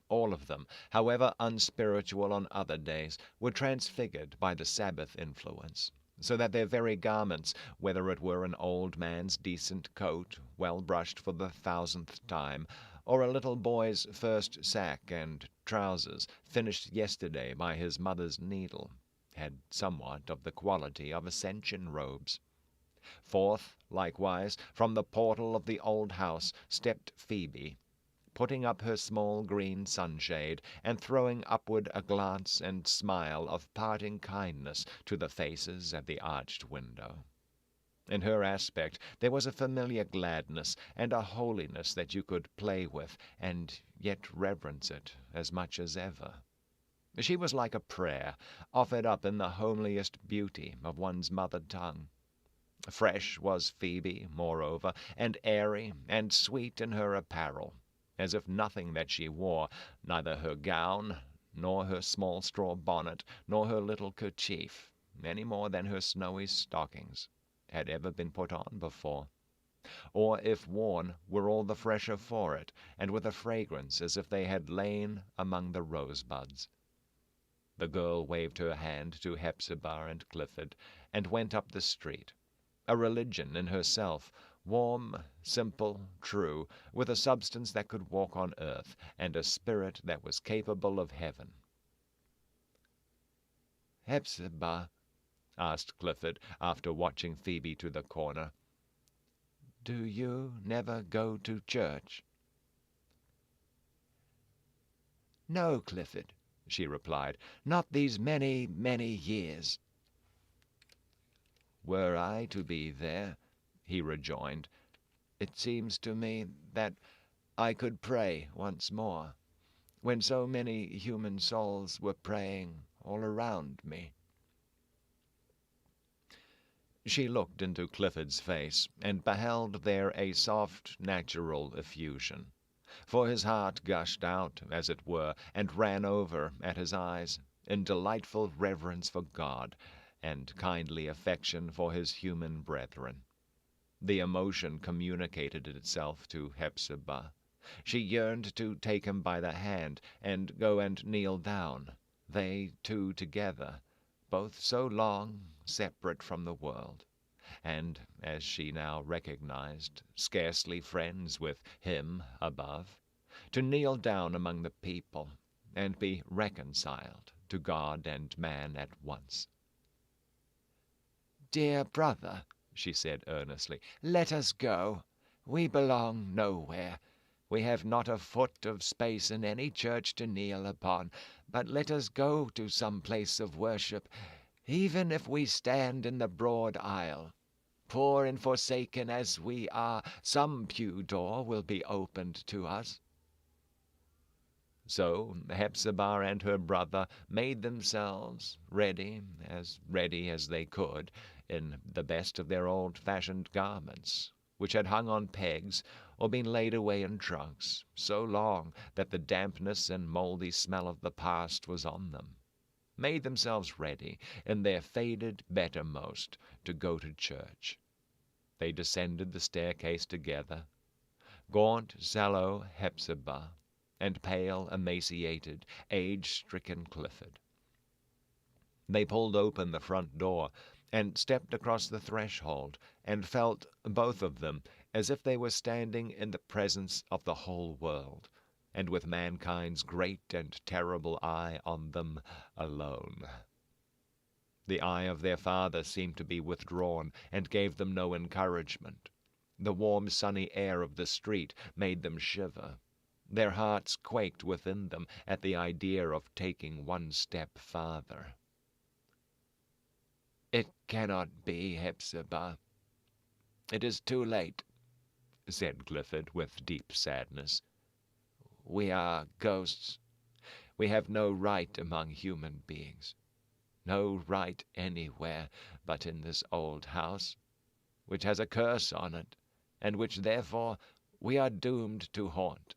All of them, however unspiritual on other days, were transfigured by the Sabbath influence, so that their very garments, whether it were an old man's decent coat, well brushed for the 1000th time, or a little boy's first sack and trousers, finished yesterday by his mother's needle, had somewhat of the quality of ascension robes. Forth, likewise, from the portal of the old house stepped Phoebe, putting up her small green sunshade, and throwing upward a glance and smile of parting kindness to the faces at the arched window. In her aspect there was a familiar gladness and a holiness that you could play with, and yet reverence it as much as ever. She was like a prayer, offered up in the homeliest beauty of one's mother tongue. Fresh was Phoebe, moreover, and airy and sweet in her apparel, as if nothing that she wore, neither her gown, nor her small straw bonnet, nor her little kerchief, any more than her snowy stockings, had ever been put on before, or if worn, were all the fresher for it, and with a fragrance as if they had lain among the rosebuds. The girl waved her hand to Hepzibah and Clifford, and went up the street, a religion in herself, warm, simple, true, with a substance that could walk on earth, and a spirit that was capable of heaven. "Hepzibah," asked Clifford, after watching Phoebe to the corner, "do you never go to church?" "No, Clifford," she replied, "not these many, many years." "Were I to be there," he rejoined, "it seems to me that I could pray once more, when so many human souls were praying all around me." She looked into Clifford's face, and beheld there a soft, natural effusion, for his heart gushed out, as it were, and ran over at his eyes, in delightful reverence for God, and kindly affection for his human brethren. The emotion communicated itself to Hepzibah. She yearned to take him by the hand, and go and kneel down, they two together, both so long separate from the world, and, as she now recognized, scarcely friends with him above, to kneel down among the people, and be reconciled to God and man at once. "Dear brother," she said earnestly, "let us go. We belong nowhere. We have not a foot of space in any church to kneel upon, but let us go to some place of worship, even if we stand in the broad aisle. Poor and forsaken as we are, some pew door will be opened to us." So Hepzibah and her brother made themselves ready as they could, in the best of their old-fashioned garments, which had hung on pegs or been laid away in trunks so long that the dampness and mouldy smell of the past was on them, made themselves ready in their faded bettermost to go to church. They descended the staircase together, gaunt, sallow Hepzibah, and pale, emaciated, age-stricken Clifford. They pulled open the front door, and stepped across the threshold, and felt, both of them, as if they were standing in the presence of the whole world, and with mankind's great and terrible eye on them alone. The eye of their father seemed to be withdrawn, and gave them no encouragement. The warm sunny air of the street made them shiver. Their hearts quaked within them at the idea of taking one step farther. "It cannot be, Hepzibah. It is too late," said Clifford with deep sadness. "We are ghosts. We have no right among human beings, no right anywhere but in this old house, which has a curse on it, and which therefore we are doomed to haunt.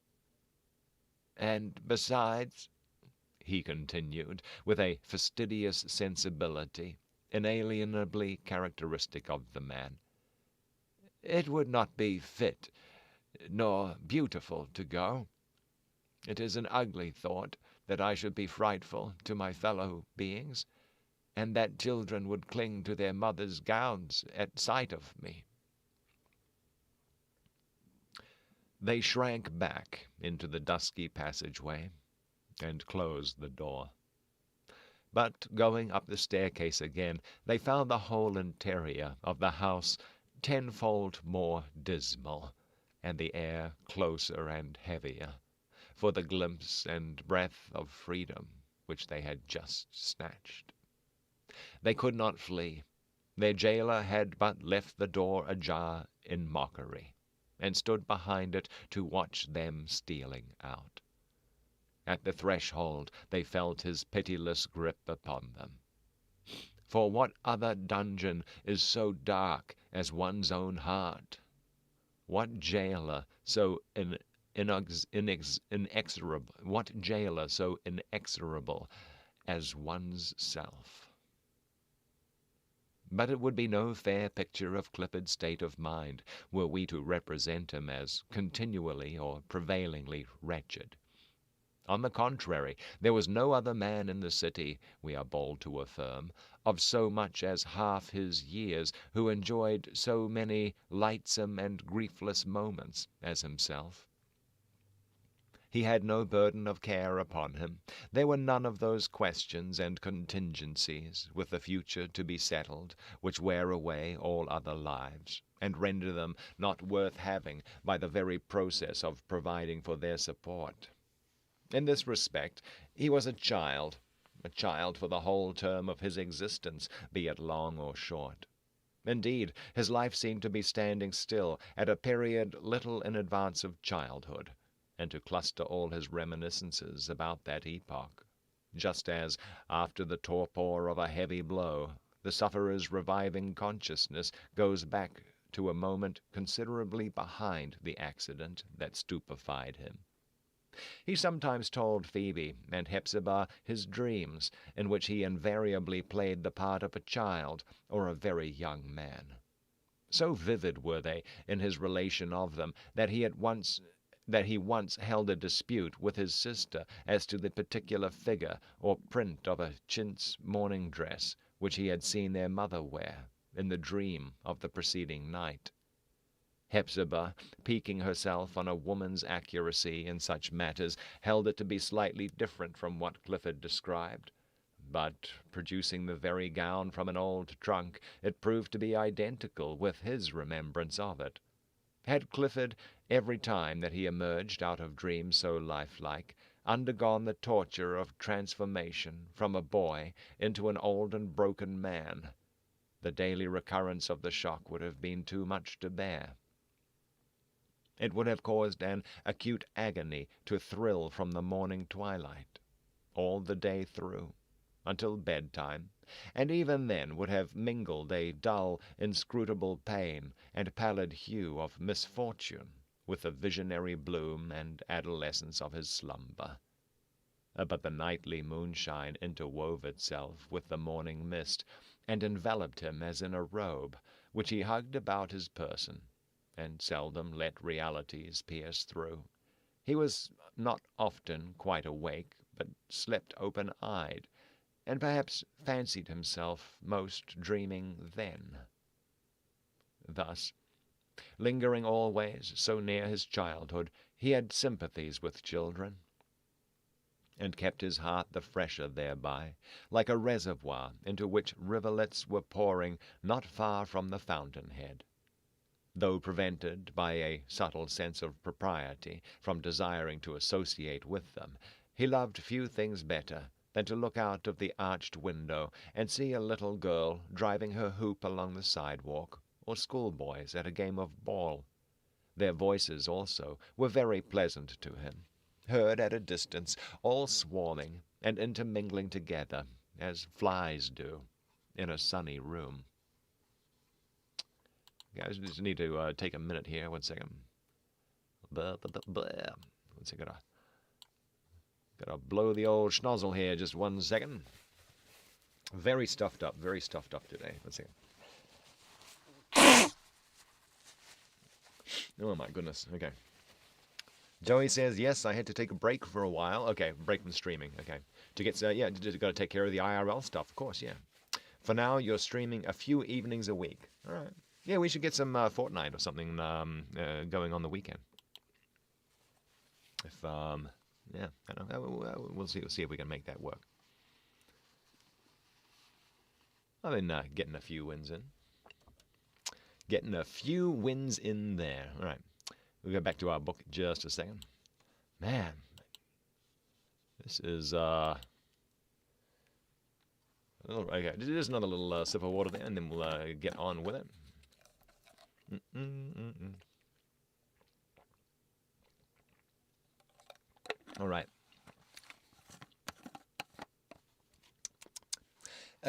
And besides," he continued, with a fastidious sensibility inalienably characteristic of the man, "it would not be fit nor beautiful to go. It is an ugly thought that I should be frightful to my fellow beings, and that children would cling to their mothers' gowns at sight of me." They shrank back into the dusky passageway, and closed the door. But going up the staircase again, they found the whole interior of the house tenfold more dismal, and the air closer and heavier, for the glimpse and breath of freedom which they had just snatched. They could not flee. Their jailer had but left the door ajar in mockery, and stood behind it to watch them stealing out. At the threshold they felt his pitiless grip upon them. For what other dungeon is so dark as one's own heart? What jailer so inexorable as one's self? But it would be no fair picture of Clifford's state of mind were we to represent him as continually or prevailingly wretched. On the contrary, there was no other man in the city, we are bold to affirm, of so much as half his years, who enjoyed so many lightsome and griefless moments as himself. He had no burden of care upon him. There were none of those questions and contingencies, with the future to be settled, which wear away all other lives, and render them not worth having by the very process of providing for their support. In this respect he was a child for the whole term of his existence, be it long or short. Indeed, his life seemed to be standing still at a period little in advance of childhood, and to cluster all his reminiscences about that epoch, just as, after the torpor of a heavy blow, the sufferer's reviving consciousness goes back to a moment considerably behind the accident that stupefied him. He sometimes told Phoebe and Hepzibah his dreams, in which he invariably played the part of a child or a very young man. So vivid were they in his relation of them that he once held a dispute with his sister as to the particular figure or print of a chintz morning dress which he had seen their mother wear in the dream of the preceding night. Hepzibah, piquing herself on a woman's accuracy in such matters, held it to be slightly different from what Clifford described. But, producing the very gown from an old trunk, it proved to be identical with his remembrance of it. Had Clifford, every time that he emerged out of dreams so lifelike, undergone the torture of transformation from a boy into an old and broken man, the daily recurrence of the shock would have been too much to bear. It would have caused an acute agony to thrill from the morning twilight, all the day through, until bedtime, and even then would have mingled a dull, inscrutable pain and pallid hue of misfortune with the visionary bloom and adolescence of his slumber. But the nightly moonshine interwove itself with the morning mist, and enveloped him as in a robe, which he hugged about his person, and seldom let realities pierce through. He was not often quite awake, but slept open-eyed, and perhaps fancied himself most dreaming then. Thus, lingering always so near his childhood, he had sympathies with children, and kept his heart the fresher thereby, like a reservoir into which rivulets were pouring not far from the fountain-head. Though prevented by a subtle sense of propriety from desiring to associate with them, he loved few things better than to look out of the arched window and see a little girl driving her hoop along the sidewalk, or schoolboys at a game of ball. Their voices also were very pleasant to him, heard at a distance, all swarming and intermingling together, as flies do, in a sunny room. Guys, just need to take a minute here. 1 second. One second. Gotta blow the old schnozzle here. Just 1 second. Very stuffed up today. 1 second. Oh my goodness. Okay. Joey says, yes, I had to take a break for a while. Okay, break from streaming. Okay. To get, got to take care of the IRL stuff, of course, yeah. For now, you're streaming a few evenings a week. All right. Yeah, we should get some Fortnite or something going on the weekend. If, yeah, I don't know. We'll see if we can make that work. I've been getting a few wins in. Getting a few wins in there. All right. We'll go back to our book in just a second. Man, this is, okay, just another little sip of water there, and then we'll get on with it. All right.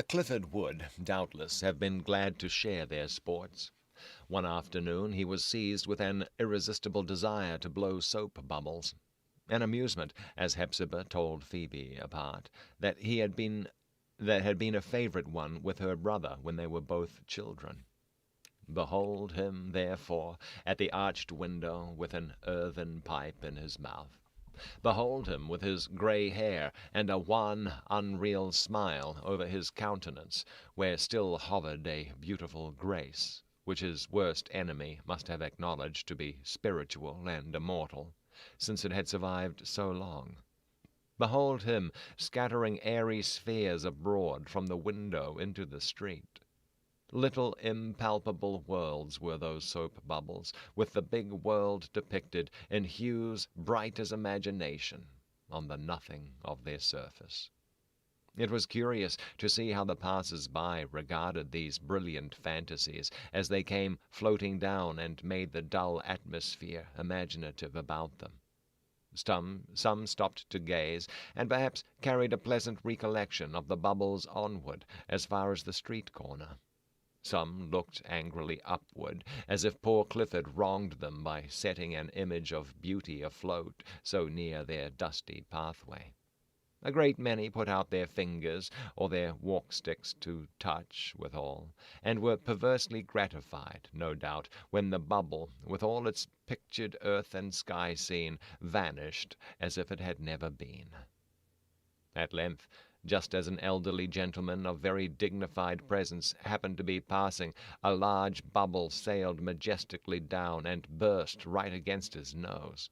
Clifford would, doubtless, have been glad to share their sports. One afternoon he was seized with an irresistible desire to blow soap bubbles, an amusement, as Hepzibah told Phoebe apart, that had been a favorite one with her brother when they were both children. Behold him, therefore, at the arched window with an earthen pipe in his mouth. Behold him with his grey hair and a wan, unreal smile over his countenance, where still hovered a beautiful grace, which his worst enemy must have acknowledged to be spiritual and immortal, since it had survived so long. Behold him scattering airy spheres abroad from the window into the street. Little impalpable worlds were those soap bubbles, with the big world depicted in hues bright as imagination on the nothing of their surface. It was curious to see how the passers-by regarded these brilliant fantasies as they came floating down and made the dull atmosphere imaginative about them. Some stopped to gaze, and perhaps carried a pleasant recollection of the bubbles onward as far as the street corner. Some looked angrily upward, as if poor Clifford wronged them by setting an image of beauty afloat so near their dusty pathway. A great many put out their fingers or their walk-sticks to touch withal, and were perversely gratified, no doubt, when the bubble, with all its pictured earth and sky scene, vanished as if it had never been. At length, just as an elderly gentleman of very dignified presence happened to be passing, a large bubble sailed majestically down and burst right against his nose.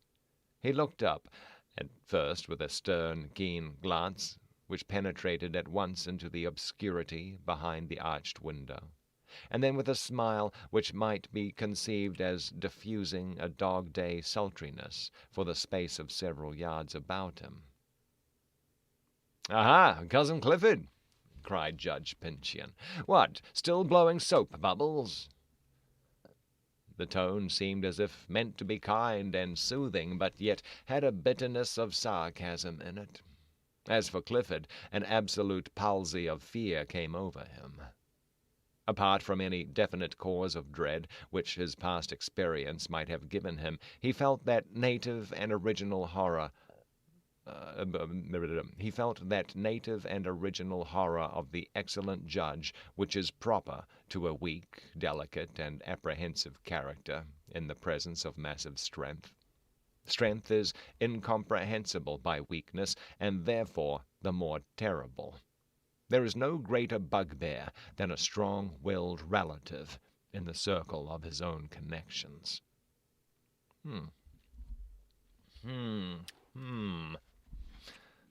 He looked up, at first with a stern, keen glance, which penetrated at once into the obscurity behind the arched window, and then with a smile which might be conceived as diffusing a dog-day sultriness for the space of several yards about him. "Aha, Cousin Clifford!" cried Judge Pinchian. "What, still blowing soap bubbles?" The tone seemed as if meant to be kind and soothing, but yet had a bitterness of sarcasm in it. As for Clifford, an absolute palsy of fear came over him. Apart from any definite cause of dread which his past experience might have given him, he felt that native and original horror of the excellent judge which is proper to a weak, delicate, and apprehensive character in the presence of massive strength. Strength is incomprehensible by weakness, and therefore the more terrible. There is no greater bugbear than a strong-willed relative in the circle of his own connections.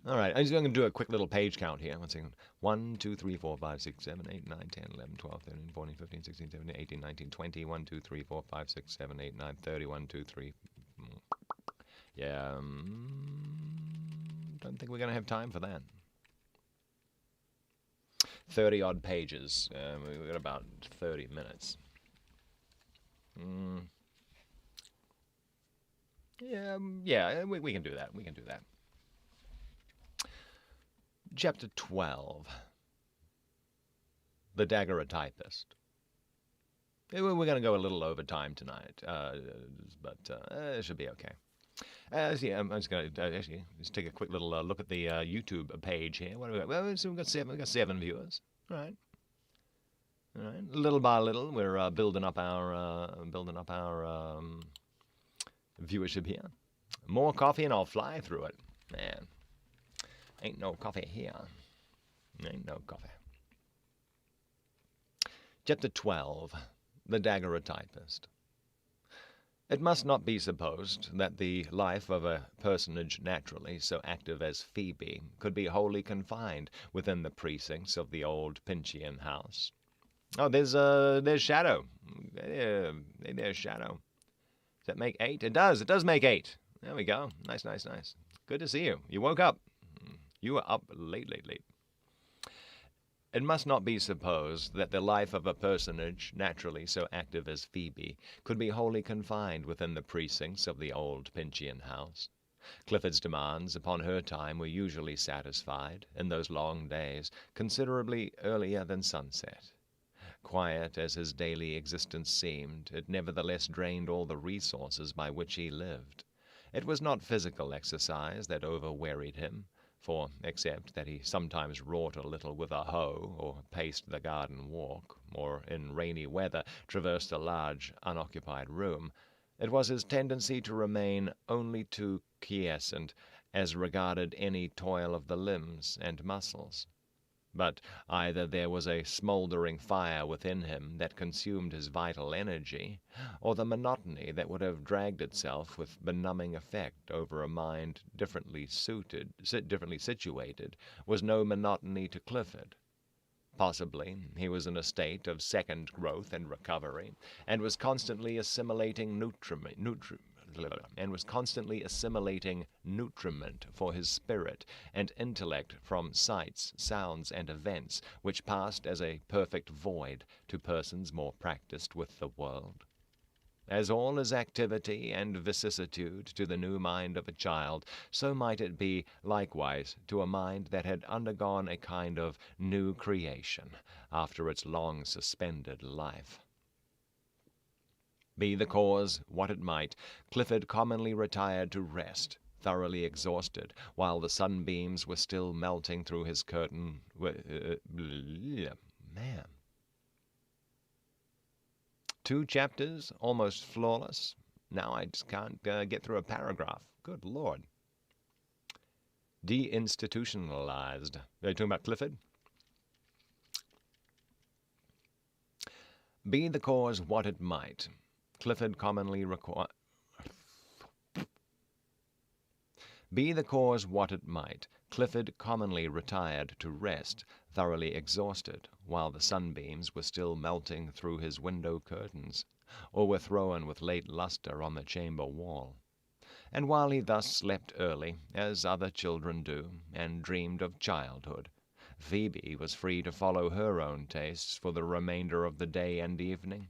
All right, I'm just going to do a quick little page count here. 1 second. 1, 2, 3, 4, 5, 6, 7, 8, 9, 10, 11, 12, 13, 14, 15, 16, 17, 18, 19, 20. 1, 2, 3, 4, 5, 6, 7, 8, 9, 30. 1, 2, 3. Yeah, don't think we're going to have time for that. 30-odd pages. We've got about 30 minutes. Yeah, we can do that. We can do that. Chapter 12. The Dagger, a Typist. We're going to go a little over time tonight, but it should be okay. I'm just going to just take a quick little look at the YouTube page here. What have we got? Well, so we've got 7 viewers. All right. Little by little, we're building up our viewership here. More coffee, and I'll fly through it. Man, ain't no coffee here. Ain't no coffee. Chapter 12. The Dagger, a Typist. It must not be supposed that the life of a personage naturally so active as Phoebe could be wholly confined within the precincts of the old Pinchian house. Oh, there's Shadow. There's Shadow. Does that make 8? It does. It does make 8. There we go. Nice. Good to see you. You woke up. You were up late. It must not be supposed that the life of a personage naturally so active as Phoebe could be wholly confined within the precincts of the old Pinchian house. Clifford's demands upon her time were usually satisfied, in those long days, considerably earlier than sunset. Quiet as his daily existence seemed, it nevertheless drained all the resources by which he lived. It was not physical exercise that over-wearied him, for, except that he sometimes wrought a little with a hoe, or paced the garden walk, or, in rainy weather, traversed a large unoccupied room, it was his tendency to remain only too quiescent as regarded any toil of the limbs and muscles. But either there was a smouldering fire within him that consumed his vital energy, or the monotony that would have dragged itself with benumbing effect over a mind differently situated was no monotony to Clifford. Possibly he was in a state of second growth and recovery, and was constantly assimilating nutriment for his spirit and intellect from sights, sounds, and events which passed as a perfect void to persons more practiced with the world. As all is activity and vicissitude to the new mind of a child, so might it be likewise to a mind that had undergone a kind of new creation after its long suspended life. Be the cause what it might, Clifford commonly retired to rest, thoroughly exhausted, while the sunbeams were still melting through his curtain. Man. 2 chapters, almost flawless. Now I just can't get through a paragraph. Good Lord. Deinstitutionalized. Are you talking about Clifford? Be the cause what it might, Clifford commonly required. Be the cause what it might, Clifford commonly retired to rest, thoroughly exhausted, while the sunbeams were still melting through his window curtains, or were thrown with late lustre on the chamber wall. And while he thus slept early, as other children do, and dreamed of childhood, Phoebe was free to follow her own tastes for the remainder of the day and evening.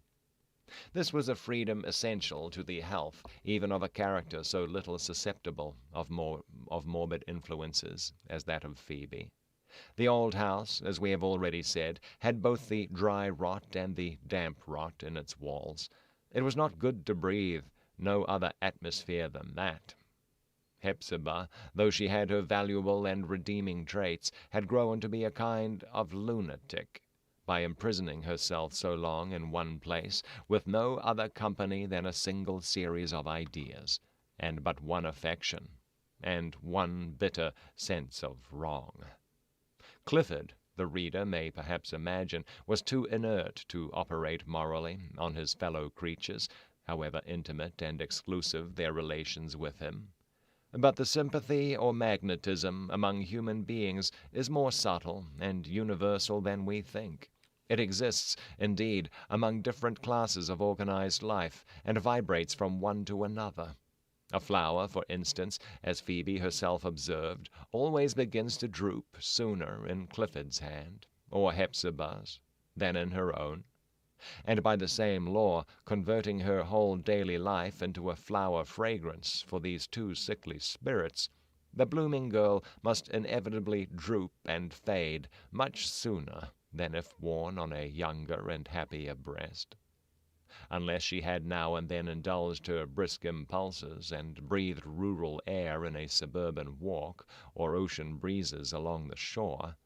This was a freedom essential to the health even of a character so little susceptible of morbid influences as that of Phoebe. The old house, as we have already said, had both the dry rot and the damp rot in its walls. It was not good to breathe no other atmosphere than that. Hepzibah, though she had her valuable and redeeming traits, had grown to be a kind of lunatic, by imprisoning herself so long in one place, with no other company than a single series of ideas, and but one affection, and one bitter sense of wrong. Clifford, the reader may perhaps imagine, was too inert to operate morally on his fellow creatures, however intimate and exclusive their relations with him. But the sympathy or magnetism among human beings is more subtle and universal than we think. It exists, indeed, among different classes of organized life, and vibrates from one to another. A flower, for instance, as Phoebe herself observed, always begins to droop sooner in Clifford's hand, or Hepzibah's, than in her own, and by the same law converting her whole daily life into a flower fragrance for these two sickly spirits, the blooming girl must inevitably droop and fade much sooner than if worn on a younger and happier breast. Unless she had now and then indulged her brisk impulses, and breathed rural air in a suburban walk, or ocean breezes along the shore,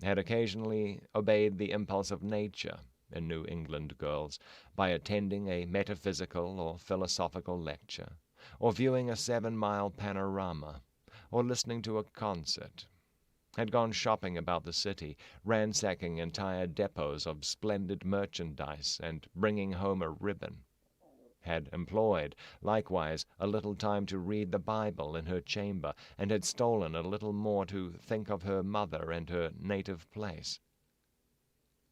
had occasionally obeyed the impulse of nature in New England girls by attending a metaphysical or philosophical lecture, or viewing a 7-mile panorama, or listening to a concert, had gone shopping about the city, ransacking entire depots of splendid merchandise and bringing home a ribbon, had employed, likewise, a little time to read the Bible in her chamber, and had stolen a little more to think of her mother and her native place.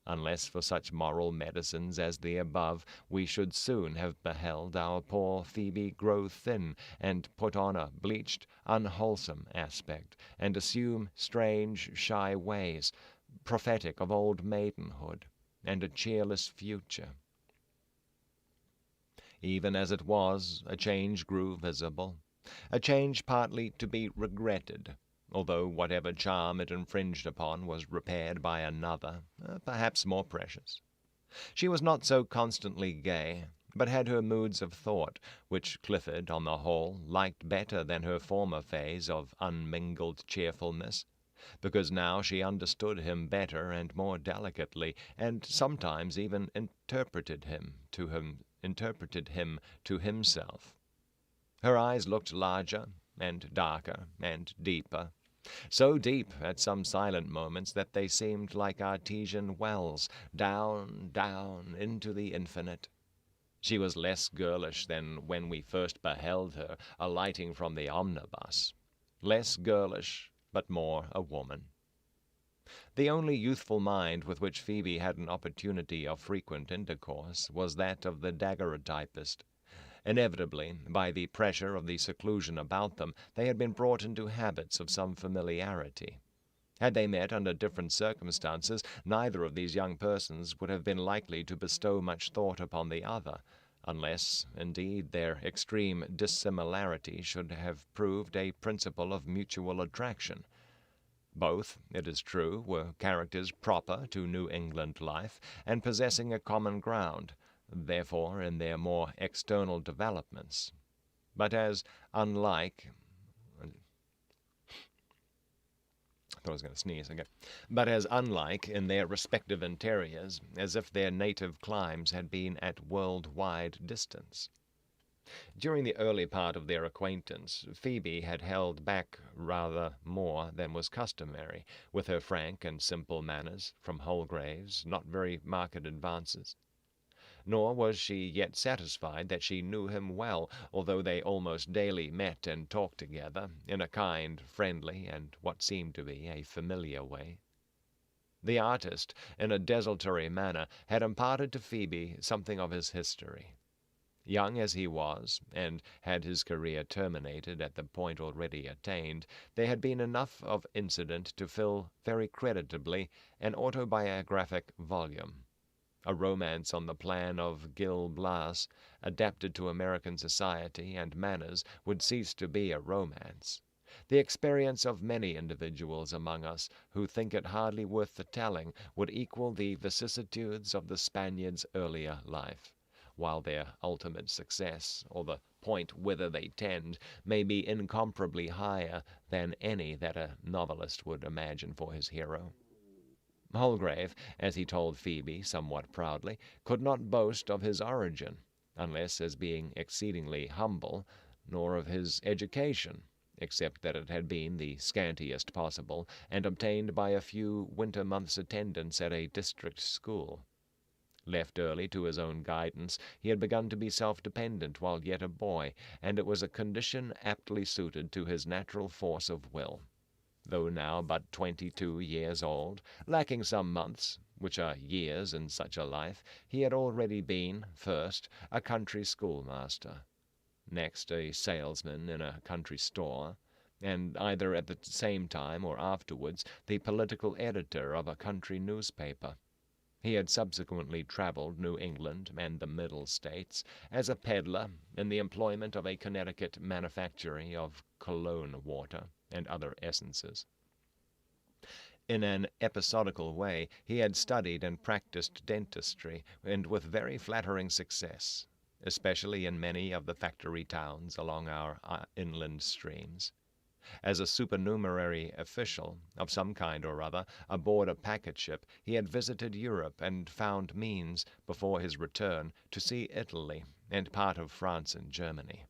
Unless for such moral medicines as the above, we should soon have beheld our poor Phoebe grow thin, and put on a bleached, unwholesome aspect, and assume strange, shy ways, prophetic of old maidenhood, and a cheerless future. Even as it was, a change grew visible, a change partly to be regretted, although whatever charm it infringed upon was repaired by another, perhaps more precious. She was not so constantly gay, but had her moods of thought, which Clifford, on the whole, liked better than her former phase of unmingled cheerfulness, because now she understood him better and more delicately, and sometimes even interpreted him to himself. Her eyes looked larger and darker and deeper, so deep at some silent moments that they seemed like artesian wells, down, down into the infinite. She was less girlish than when we first beheld her alighting from the omnibus, less girlish, but more a woman. The only youthful mind with which Phoebe had an opportunity of frequent intercourse was that of the Dagger typist. Inevitably, by the pressure of the seclusion about them, they had been brought into habits of some familiarity. Had they met under different circumstances, neither of these young persons would have been likely to bestow much thought upon the other, unless, indeed, their extreme dissimilarity should have proved a principle of mutual attraction. Both, it is true, were characters proper to New England life, and possessing a common ground, therefore, in their more external developments, but as unlike but as unlike in their respective interiors as if their native climes had been at world-wide distance. During the early part of their acquaintance, Phoebe had held back rather more than was customary, with her frank and simple manners, from Holgrave's not very marked advances. Nor was she yet satisfied that she knew him well, although they almost daily met and talked together, in a kind, friendly, and what seemed to be a familiar way. The artist, in a desultory manner, had imparted to Phoebe something of his history. Young as he was, and had his career terminated at the point already attained, there had been enough of incident to fill very creditably an autobiographic volume. A romance on the plan of Gil Blas, adapted to American society and manners, would cease to be a romance. The experience of many individuals among us who think it hardly worth the telling would equal the vicissitudes of the Spaniard's earlier life, while their ultimate success, or the point whither they tend, may be incomparably higher than any that a novelist would imagine for his hero. Holgrave, as he told Phoebe somewhat proudly, could not boast of his origin, unless as being exceedingly humble, nor of his education, except that it had been the scantiest possible, and obtained by a few winter months' attendance at a district school. Left early to his own guidance, he had begun to be self-dependent while yet a boy, and it was a condition aptly suited to his natural force of will. Though now but 22 years old, lacking some months, which are years in such a life, he had already been, first, a country schoolmaster, next a salesman in a country store, and either at the same time or afterwards the political editor of a country newspaper. He had subsequently traveled New England and the Middle States as a peddler in the employment of a Connecticut manufactory of cologne water and other essences. In an episodical way, he had studied and practiced dentistry, and with very flattering success, especially in many of the factory towns along our inland streams. As a supernumerary official of some kind or other aboard a packet ship, he had visited Europe and found means, before his return, to see Italy and part of France and Germany.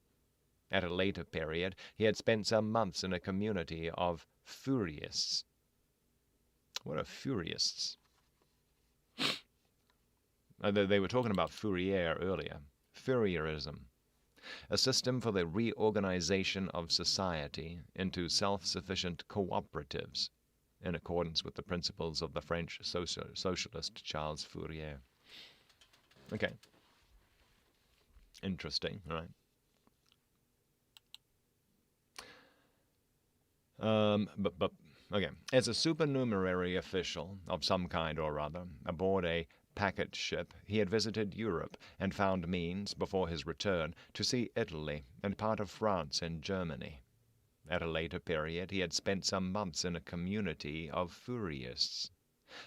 At a later period, he had spent some months in a community of Fourierists. What are Fourierists? They were talking about Fourier earlier. Fourierism. A system for the reorganization of society into self-sufficient cooperatives, in accordance with the principles of the French socialist Charles Fourier. Okay. Interesting, all right. Okay. As a supernumerary official of some kind or other, aboard a packet ship, he had visited Europe and found means, before his return, to see Italy and part of France and Germany. At a later period, he had spent some months in a community of Fourierists.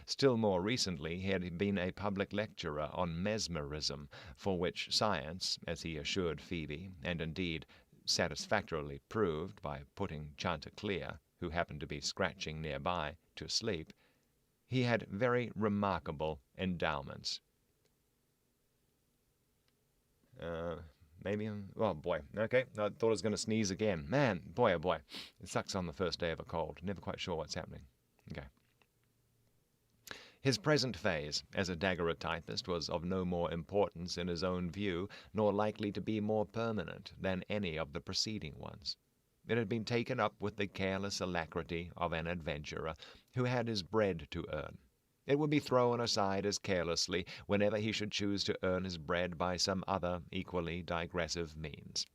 Still more recently, he had been a public lecturer on mesmerism, for which science, as he assured Phoebe, and indeed satisfactorily proved by putting Chanticleer, who happened to be scratching nearby, to sleep, he had very remarkable endowments. Oh boy, okay, I thought I was going to sneeze again. Man, boy oh boy, it sucks on the first day of a cold. Never quite sure what's happening. Okay. His present phase as a daguerreotypist was of no more importance in his own view, nor likely to be more permanent than any of the preceding ones. It had been taken up with the careless alacrity of an adventurer who had his bread to earn. It would be thrown aside as carelessly whenever he should choose to earn his bread by some other equally digressive means.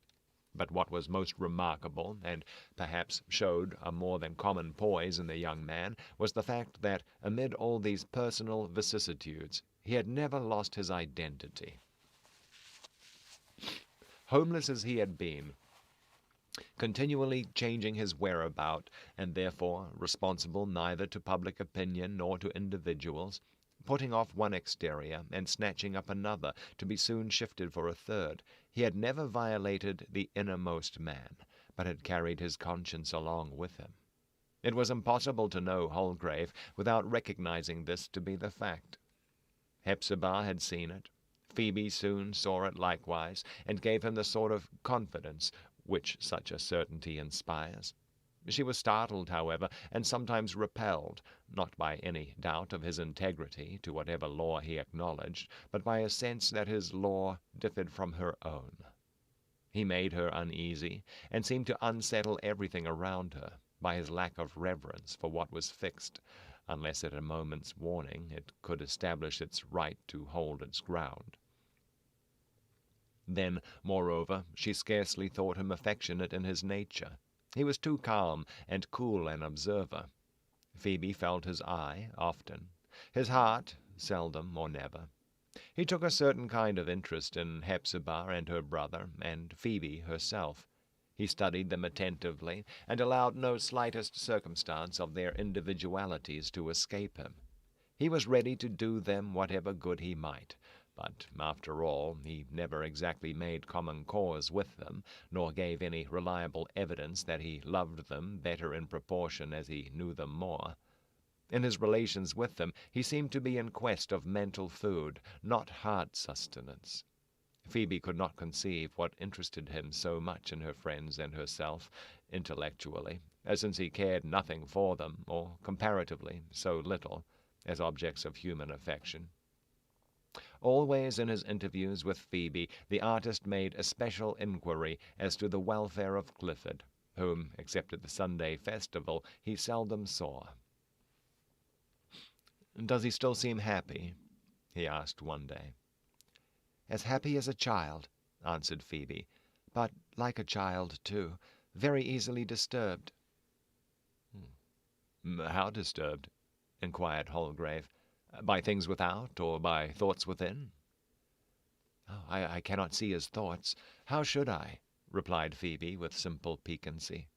But what was most remarkable, and perhaps showed a more than common poise in the young man, was the fact that, amid all these personal vicissitudes, he had never lost his identity. homeless as he had been, continually changing his whereabout, and therefore responsible neither to public opinion nor to individuals, putting off one exterior and snatching up another to be soon shifted for a third, he had never violated the innermost man, but had carried his conscience along with him. It was impossible to know Holgrave without recognizing this to be the fact. Hepzibah had seen it. Phoebe soon saw it likewise, and gave him the sort of confidence which such a certainty inspires. She was startled, however, and sometimes repelled, not by any doubt of his integrity to whatever law he acknowledged, but by a sense that his law differed from her own. He made her uneasy, and seemed to unsettle everything around her by his lack of reverence for what was fixed, unless at a moment's warning it could establish its right to hold its ground. Then, moreover, she scarcely thought him affectionate in his nature. He was too calm and cool an observer. Phoebe felt his eye often, his heart seldom or never. He took a certain kind of interest in Hepzibah and her brother, and Phoebe herself. He studied them attentively, and allowed no slightest circumstance of their individualities to escape him. He was ready to do them whatever good he might, but, after all, he never exactly made common cause with them, nor gave any reliable evidence that he loved them better in proportion as he knew them more. In his relations with them he seemed to be in quest of mental food, not heart sustenance. Phoebe could not conceive what interested him so much in her friends and herself, intellectually, since he cared nothing for them, or comparatively so little, as objects of human affection. Always in his interviews with Phoebe the artist made especial inquiry as to the welfare of Clifford, whom, except at the Sunday festival, he seldom saw. "Does he still seem happy?" he asked one day. "As happy as a child," answered Phoebe, "but, like a child, too, very easily disturbed." "How disturbed?" inquired Holgrave. "By things without, or by thoughts within?" "Oh, I cannot see his thoughts. How should I?" replied Phoebe with simple piquancy.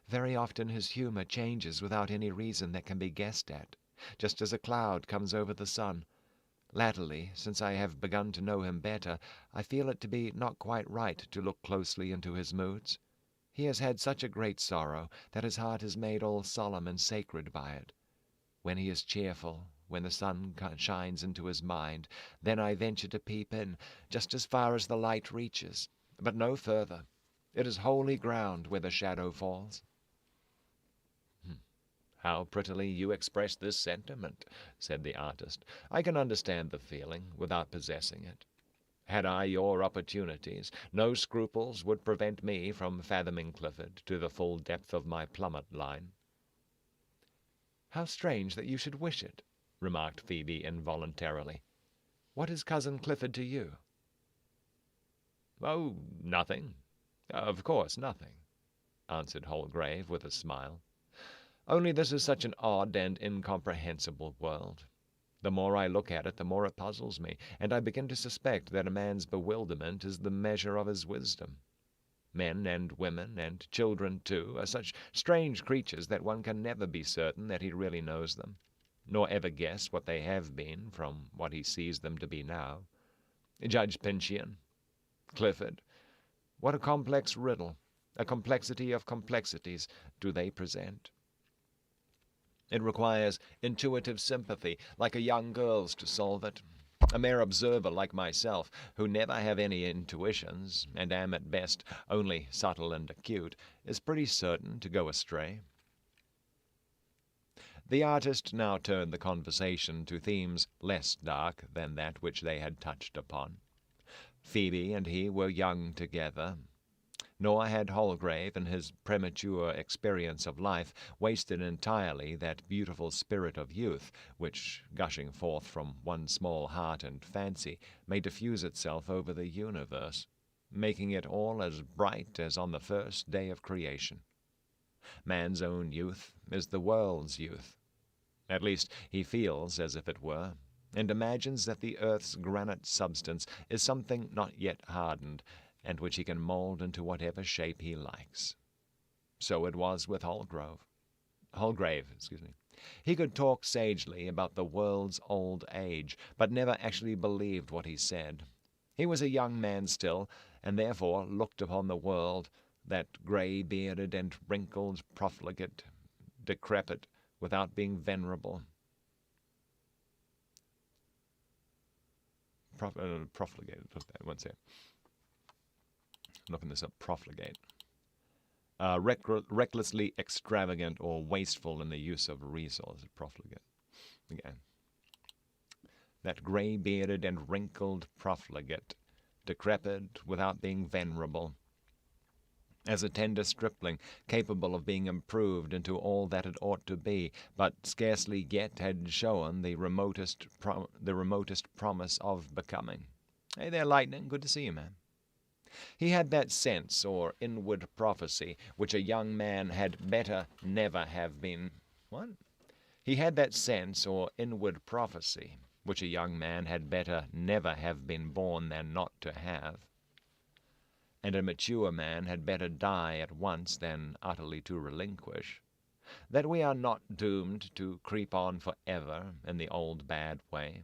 "Very often his humor changes without any reason that can be guessed at, just as a cloud comes over the sun. Latterly, since I have begun to know him better, I feel it to be not quite right to look closely into his moods. He has had such a great sorrow that his heart is made all solemn and sacred by it. When he is cheerful, when the sun shines into his mind, then I venture to peep in, just as far as the light reaches, but no further. It is holy ground where the shadow falls." "How prettily you express this sentiment," said the artist. "I can understand the feeling, without possessing it. Had I your opportunities, no scruples would prevent me from fathoming Clifford to the full depth of my plummet line." "How strange that you should wish it," remarked Phoebe involuntarily. "What is Cousin Clifford to you?" "Oh, nothing. Of course, nothing," answered Holgrave with a smile. "Only this is such an odd and incomprehensible world. The more I look at it, the more it puzzles me, and I begin to suspect that a man's bewilderment is the measure of his wisdom. Men and women, and children too, are such strange creatures that one can never be certain that he really knows them, nor ever guess what they have been from what he sees them to be now. Judge Pinchian, Clifford, what a complex riddle, a complexity of complexities, do they present. It requires intuitive sympathy, like a young girl's, to solve it. A mere observer like myself, who never have any intuitions, and am at best only subtle and acute, is pretty certain to go astray." The artist now turned the conversation to themes less dark than that which they had touched upon. Phoebe and he were young together, nor had Holgrave, in his premature experience of life, wasted entirely that beautiful spirit of youth, which, gushing forth from one small heart and fancy, may diffuse itself over the universe, making it all as bright as on the first day of creation. Man's own youth is the world's youth. At least he feels as if it were, and imagines that the earth's granite substance is something not yet hardened, and which he can mold into whatever shape he likes. So it was with Holgrave. He could talk sagely about the world's old age, but never actually believed what he said. He was a young man still, and therefore looked upon the world, that grey-bearded and wrinkled profligate, decrepit, without being venerable. Profligate, one second. Looking this up, profligate. Recklessly extravagant or wasteful in the use of resources, profligate. Again. That grey-bearded and wrinkled profligate, decrepit without being venerable, as a tender stripling, capable of being improved into all that it ought to be, but scarcely yet had shown the remotest promise of becoming. Hey there, Lightning, good to see you, man. He had that sense or inward prophecy which a young man had better never have been. What? He had that sense or inward prophecy which a young man had better never have been born than not to have. And a mature man had better die at once than utterly to relinquish, that we are not doomed to creep on forever in the old bad way,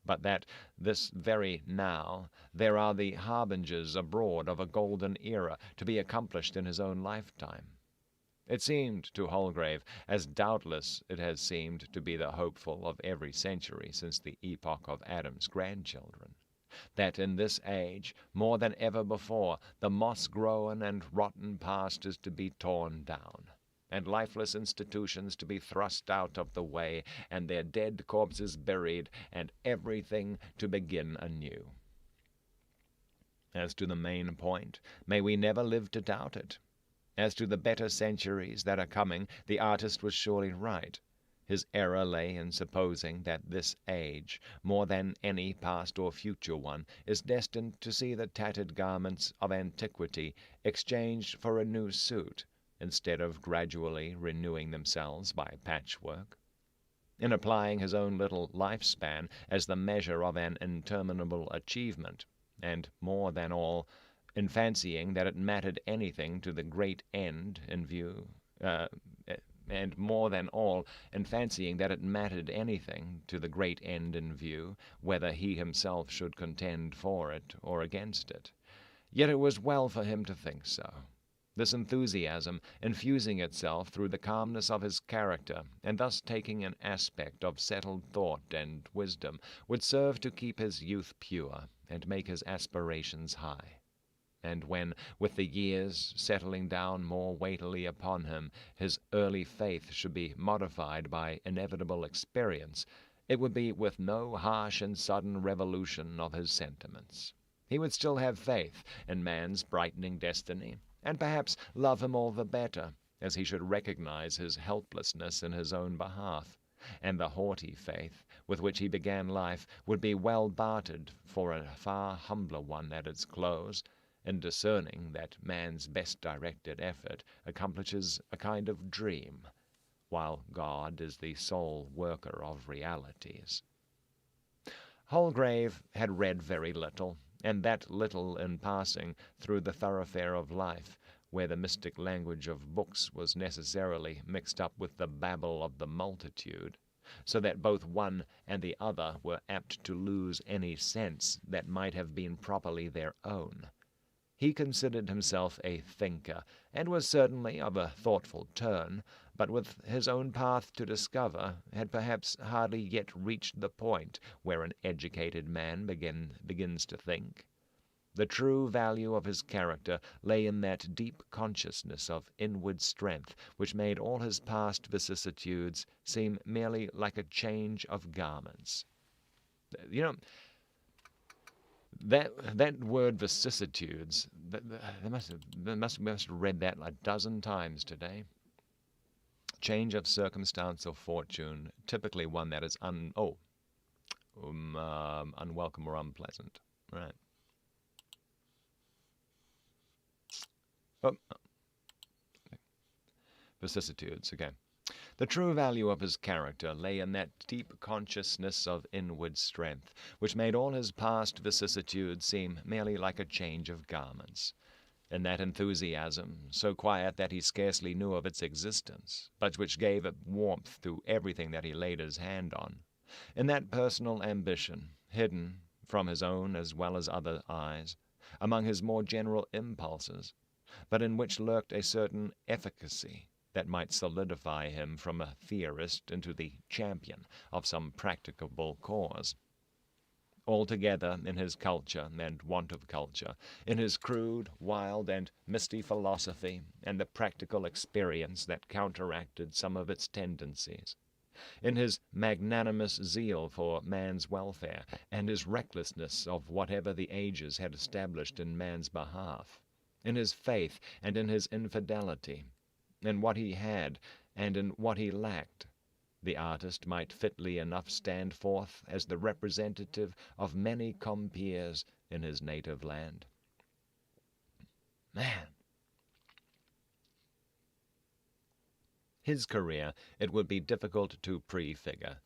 but that this very now there are the harbingers abroad of a golden era to be accomplished in his own lifetime. It seemed to Holgrave, as doubtless it has seemed to be the hopeful of every century since the epoch of Adam's grandchildren, that in this age, more than ever before, the moss-grown and rotten past is to be torn down, and lifeless institutions to be thrust out of the way, and their dead corpses buried, and everything to begin anew. As to the main point, may we never live to doubt it. As to the better centuries that are coming, the artist was surely right. His error lay in supposing that this age, more than any past or future one, is destined to see the tattered garments of antiquity exchanged for a new suit, instead of gradually renewing themselves by patchwork. In applying his own little lifespan as the measure of an interminable achievement, and more than all, in fancying that it mattered anything to the great end in view, and more than all, in fancying that it mattered anything to the great end in view, whether he himself should contend for it or against it. Yet it was well for him to think so. This enthusiasm, infusing itself through the calmness of his character, and thus taking an aspect of settled thought and wisdom, would serve to keep his youth pure, and make his aspirations high. And when, with the years settling down more weightily upon him, his early faith should be modified by inevitable experience, it would be with no harsh and sudden revolution of his sentiments. He would still have faith in man's brightening destiny, and perhaps love him all the better, as he should recognize his helplessness in his own behalf, and the haughty faith with which he began life would be well bartered for a far humbler one at its close, in discerning that man's best directed effort accomplishes a kind of dream, while God is the sole worker of realities. Holgrave had read very little, and that little in passing through the thoroughfare of life, where the mystic language of books was necessarily mixed up with the babble of the multitude, so that both one and the other were apt to lose any sense that might have been properly their own. He considered himself a thinker, and was certainly of a thoughtful turn, but with his own path to discover, had perhaps hardly yet reached the point where an educated man begins to think. The true value of his character lay in that deep consciousness of inward strength which made all his past vicissitudes seem merely like a change of garments. You know, that word vicissitudes, they must have read that a dozen times today. Change of circumstance or fortune, typically one that is unwelcome or unpleasant. Right. Vicissitudes, okay. The true value of his character lay in that deep consciousness of inward strength, which made all his past vicissitudes seem merely like a change of garments. In that enthusiasm, so quiet that he scarcely knew of its existence, but which gave a warmth to everything that he laid his hand on. In that personal ambition, hidden from his own as well as other eyes, among his more general impulses, but in which lurked a certain efficacy that might solidify him from a theorist into the champion of some practicable cause. Altogether, in his culture and want of culture, in his crude, wild, and misty philosophy, and the practical experience that counteracted some of its tendencies, in his magnanimous zeal for man's welfare, and his recklessness of whatever the ages had established in man's behalf, in his faith and in his infidelity, in what he had and in what he lacked, the artist might fitly enough stand forth as the representative of many compeers in his native land. Man! His career it would be difficult to prefigure.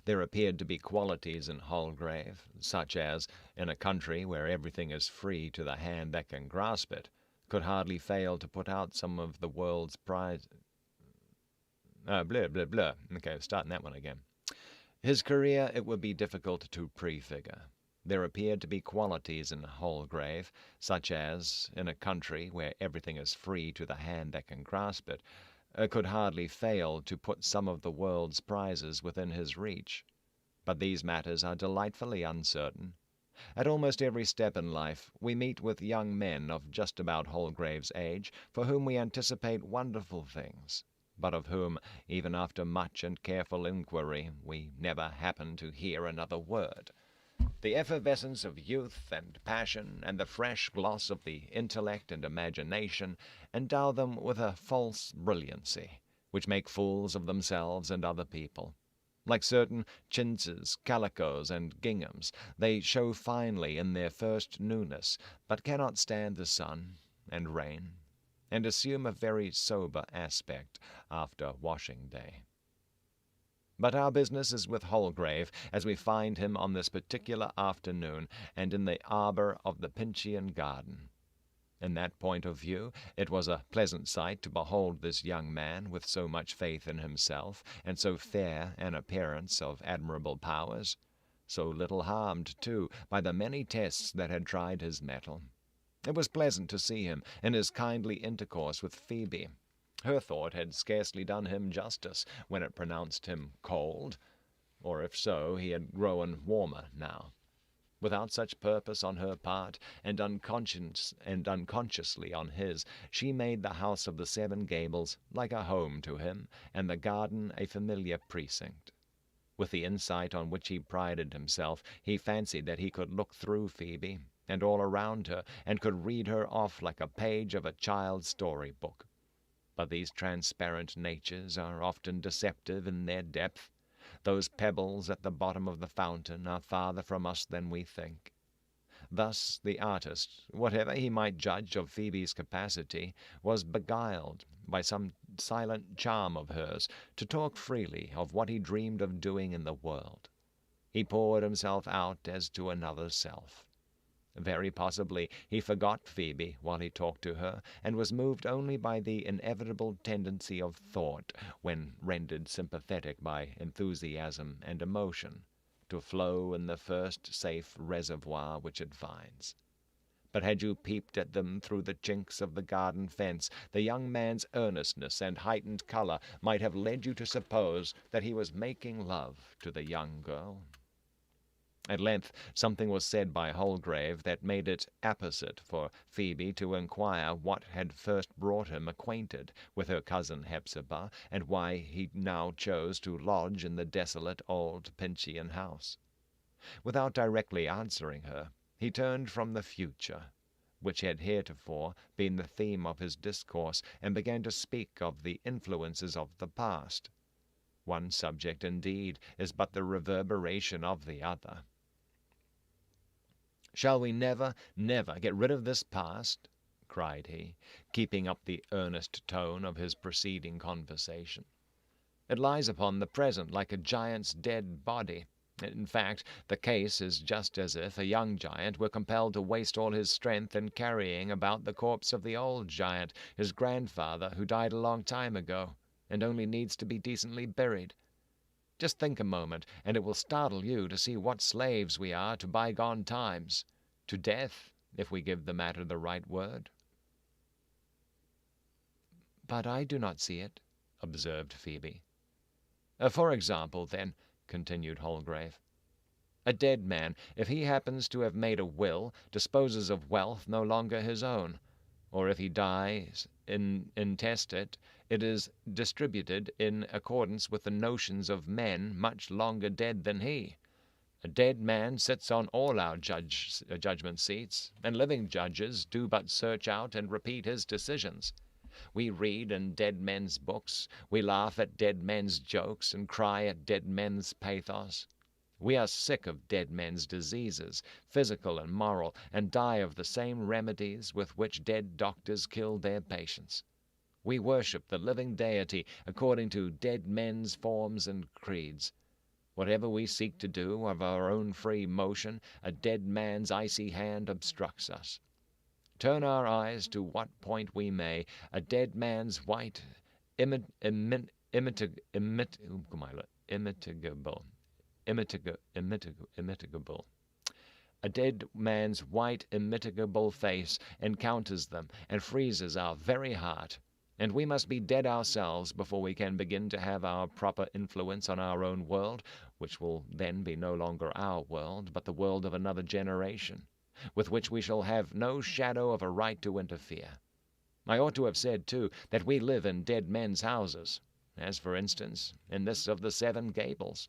There appeared to be qualities in Holgrave, such as, in a country where everything is free to the hand that can grasp it, could hardly fail to put out some of the world's prize. Blah, blah, blah. Okay, starting that one again. His career it would be difficult to prefigure. There appeared to be qualities in Holgrave, such as, in a country where everything is free to the hand that can grasp it, could hardly fail to put some of the world's prizes within his reach. But these matters are delightfully uncertain. At almost every step in life we meet with young men of just about Holgrave's age, for whom we anticipate wonderful things, but of whom, even after much and careful inquiry, we never happen to hear another word. The effervescence of youth and passion, and the fresh gloss of the intellect and imagination, endow them with a false brilliancy, which make fools of themselves and other people. Like certain chintzes, calicoes, and ginghams, they show finely in their first newness, but cannot stand the sun and rain, and assume a very sober aspect after washing day. But our business is with Holgrave, as we find him on this particular afternoon, and in the arbor of the Pinchian garden. In that point of view, it was a pleasant sight to behold this young man with so much faith in himself, and so fair an appearance of admirable powers, so little harmed, too, by the many tests that had tried his mettle. It was pleasant to see him in his kindly intercourse with Phoebe. Her thought had scarcely done him justice when it pronounced him cold, or if so, he had grown warmer now. Without such purpose on her part, and unconsciously on his, she made the house of the Seven Gables like a home to him, and the garden a familiar precinct. With the insight on which he prided himself, he fancied that he could look through Phoebe, and all around her, and could read her off like a page of a child's story-book. But these transparent natures are often deceptive in their depth. Those pebbles at the bottom of the fountain are farther from us than we think. Thus the artist, whatever he might judge of Phoebe's capacity, was beguiled by some silent charm of hers to talk freely of what he dreamed of doing in the world. He poured himself out as to another self. Very possibly he forgot Phoebe while he talked to her, and was moved only by the inevitable tendency of thought, when rendered sympathetic by enthusiasm and emotion, to flow in the first safe reservoir which it finds. But had you peeped at them through the chinks of the garden fence, the young man's earnestness and heightened color might have led you to suppose that he was making love to the young girl. At length something was said by Holgrave that made it apposite for Phoebe to inquire what had first brought him acquainted with her cousin Hepzibah, and why he now chose to lodge in the desolate old Pinchian house. Without directly answering her, he turned from the future, which had heretofore been the theme of his discourse, and began to speak of the influences of the past. One subject, indeed, is but the reverberation of the other. "Shall we never, never get rid of this past?" cried he, keeping up the earnest tone of his preceding conversation. It lies upon the present like a giant's dead body. In fact, the case is just as if a young giant were compelled to waste all his strength in carrying about the corpse of the old giant, his grandfather, who died a long time ago, and only needs to be decently buried. Just think a moment, and it will startle you to see what slaves we are to bygone times, to death, if we give the matter the right word. But I do not see it, observed Phoebe. For example, then, continued Holgrave, a dead man, if he happens to have made a will, disposes of wealth no longer his own, or if he dies intestate, it is distributed in accordance with the notions of men much longer dead than he. A dead man sits on all our judgment seats, and living judges do but search out and repeat his decisions. We read in dead men's books, we laugh at dead men's jokes, and cry at dead men's pathos. We are sick of dead men's diseases, physical and moral, and die of the same remedies with which dead doctors kill their patients. We worship the living deity according to dead men's forms and creeds. Whatever we seek to do of our own free motion, a dead man's icy hand obstructs us. Turn our eyes to what point we may, a dead man's white, imitigable, a dead man's white, immitigable face encounters them and freezes our very heart, and we must be dead ourselves before we can begin to have our proper influence on our own world, which will then be no longer our world, but the world of another generation, with which we shall have no shadow of a right to interfere. I ought to have said, too, that we live in dead men's houses, as, for instance, in this of the Seven Gables.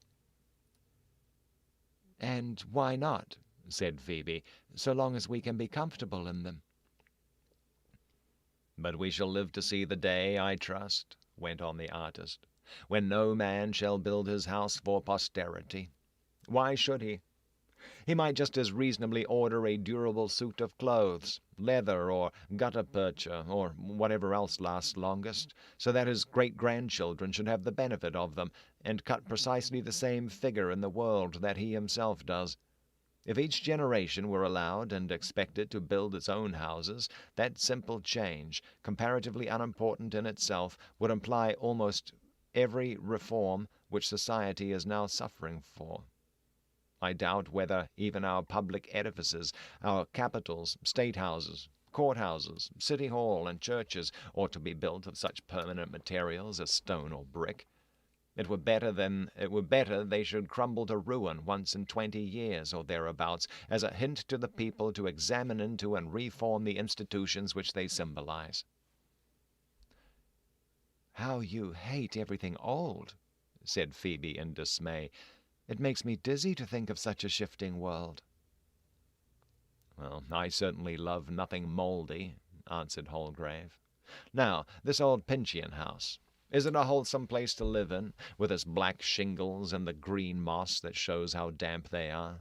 And why not, said Phoebe, so long as we can be comfortable in them? But we shall live to see the day, I trust, went on the artist, when no man shall build his house for posterity. Why should he? He might just as reasonably order a durable suit of clothes, leather or gutta-percha, or whatever else lasts longest, so that his great-grandchildren should have the benefit of them, and cut precisely the same figure in the world that he himself does. If each generation were allowed and expected to build its own houses, that simple change, comparatively unimportant in itself, would imply almost every reform which society is now suffering for. I doubt whether even our public edifices, our capitals, state houses, courthouses, city hall, and churches ought to be built of such permanent materials as stone or brick. It were better they should crumble to ruin once in 20 years or thereabouts, as a hint to the people to examine into and reform the institutions which they symbolize. How you hate everything old, said Phoebe in dismay. It makes me dizzy to think of such a shifting world. Well, I certainly love nothing mouldy, answered Holgrave. Now, this old Pinchian house, is it a wholesome place to live in, with its black shingles and the green moss that shows how damp they are?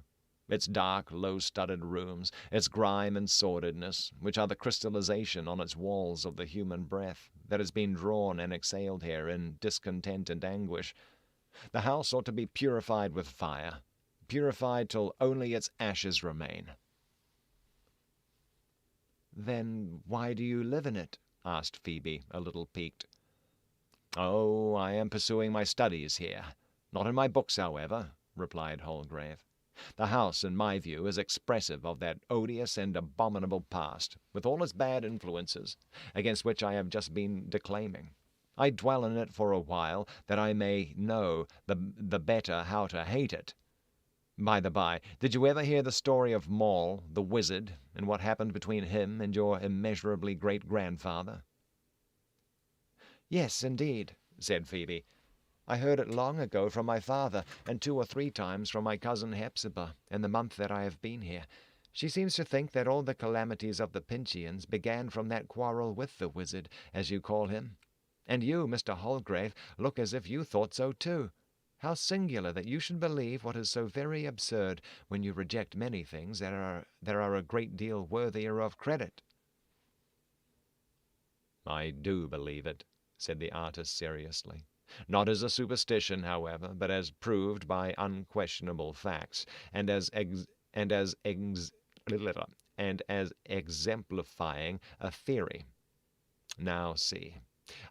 Its dark, low-studded rooms, its grime and sordidness, which are the crystallization on its walls of the human breath that has been drawn and exhaled here in discontent and anguish. The house ought to be purified with fire, purified till only its ashes remain. Then why do you live in it? Asked Phoebe, a little piqued. Oh, I am pursuing my studies here. Not in my books, however, replied Holgrave. The house, in my view, is expressive of that odious and abominable past, with all its bad influences, against which I have just been declaiming. I dwell in it for a while, that I may know the better how to hate it. By the by, did you ever hear the story of Maul, the wizard, and what happened between him and your immeasurably great-grandfather? Yes, indeed, said Phoebe. I heard it long ago from my father, and 2 or 3 times from my cousin Hepzibah, in the month that I have been here. She seems to think that all the calamities of the Pinchians began from that quarrel with the wizard, as you call him. And you, Mr. Holgrave, look as if you thought so too. How singular that you should believe what is so very absurd, when you reject many things that are a great deal worthier of credit. I do believe it, said the artist seriously. Not as a superstition, however, but as proved by unquestionable facts, and as exemplifying a theory. Now see,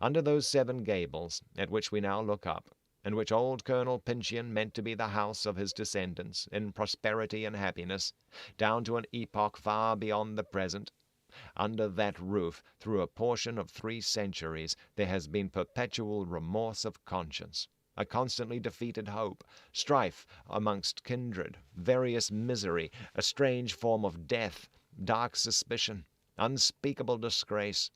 under those 7 Gables, at which we now look up, and which old Colonel Pinchian meant to be the house of his descendants, in prosperity and happiness, down to an epoch far beyond the present, under that roof, through a portion of 3 centuries, there has been perpetual remorse of conscience, a constantly defeated hope, strife amongst kindred, various misery, a strange form of death, dark suspicion, unspeakable disgrace,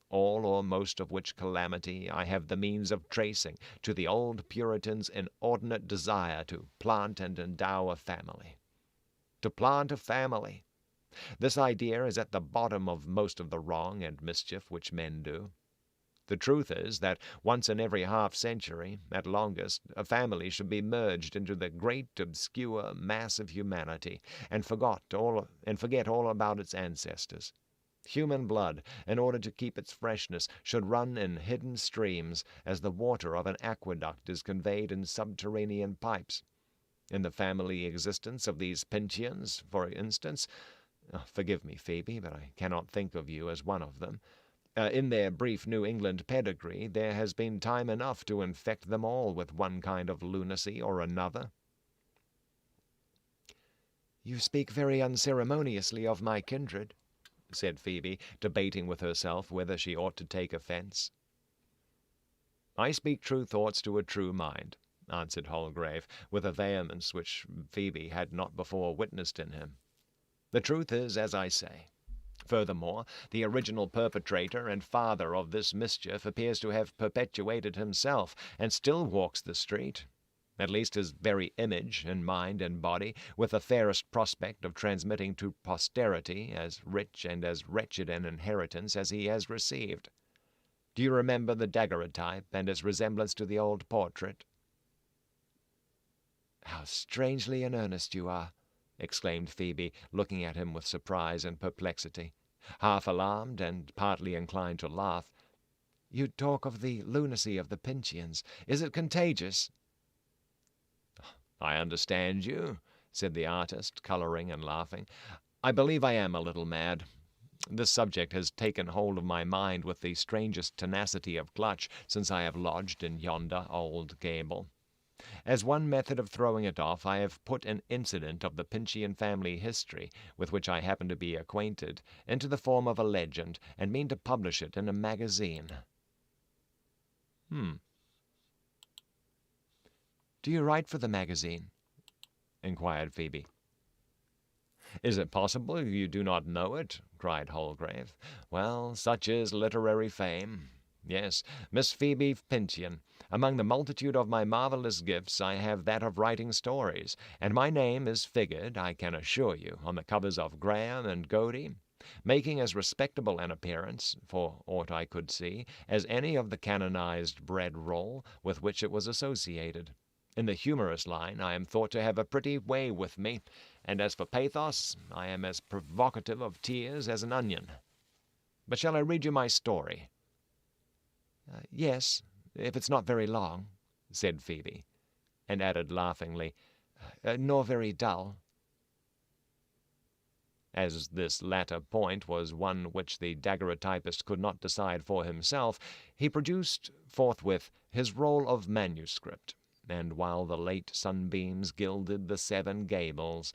all or most of which calamity I have the means of tracing to the old Puritan's inordinate desire to plant and endow a family. To plant a family! This idea is at the bottom of most of the wrong and mischief which men do. The truth is that once in every half-century, at longest, a family should be merged into the great obscure mass of humanity, and forget all about its ancestors. Human blood, in order to keep its freshness, should run in hidden streams, as the water of an aqueduct is conveyed in subterranean pipes. In the family existence of these Pinchians, for instance, forgive me, Phoebe, but I cannot think of you as one of them. In their brief New England pedigree, there has been time enough to infect them all with one kind of lunacy or another. "You speak very unceremoniously of my kindred," said Phoebe, debating with herself whether she ought to take offence. "I speak true thoughts to a true mind," answered Holgrave, with a vehemence which Phoebe had not before witnessed in him. "The truth is as I say. Furthermore, the original perpetrator and father of this mischief appears to have perpetuated himself, and still walks the street, at least his very image in mind and body, with the fairest prospect of transmitting to posterity as rich and as wretched an inheritance as he has received. Do you remember the daguerreotype and its resemblance to the old portrait?" "How strangely in earnest you are!" exclaimed Phoebe, looking at him with surprise and perplexity, half alarmed and partly inclined to laugh. "You talk of the lunacy of the Pinchians. Is it contagious?" "I understand you," said the artist, colouring and laughing. "I believe I am a little mad. This subject has taken hold of my mind with the strangest tenacity of clutch since I have lodged in yonder old gable. As one method of throwing it off, I have put an incident of the Pinchian family history, with which I happen to be acquainted, into the form of a legend, and mean to publish it in a magazine." "Do you write for the magazine?" inquired Phoebe. "Is it possible you do not know it?" cried Holgrave. "Well, such is literary fame. Yes, Miss Phoebe Pinchian. Among the multitude of my marvelous gifts I have that of writing stories, and my name is figured, I can assure you, on the covers of Graham and Godey, making as respectable an appearance, for aught I could see, as any of the canonized bread roll with which it was associated. In the humorous line I am thought to have a pretty way with me, and as for pathos, I am as provocative of tears as an onion. But shall I read you my story?" "Yes, if it's not very long," said Phoebe, and added laughingly, "nor very dull." As this latter point was one which the daguerreotypist could not decide for himself, he produced forthwith his roll of manuscript, and while the late sunbeams gilded the 7 Gables,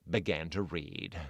began to read.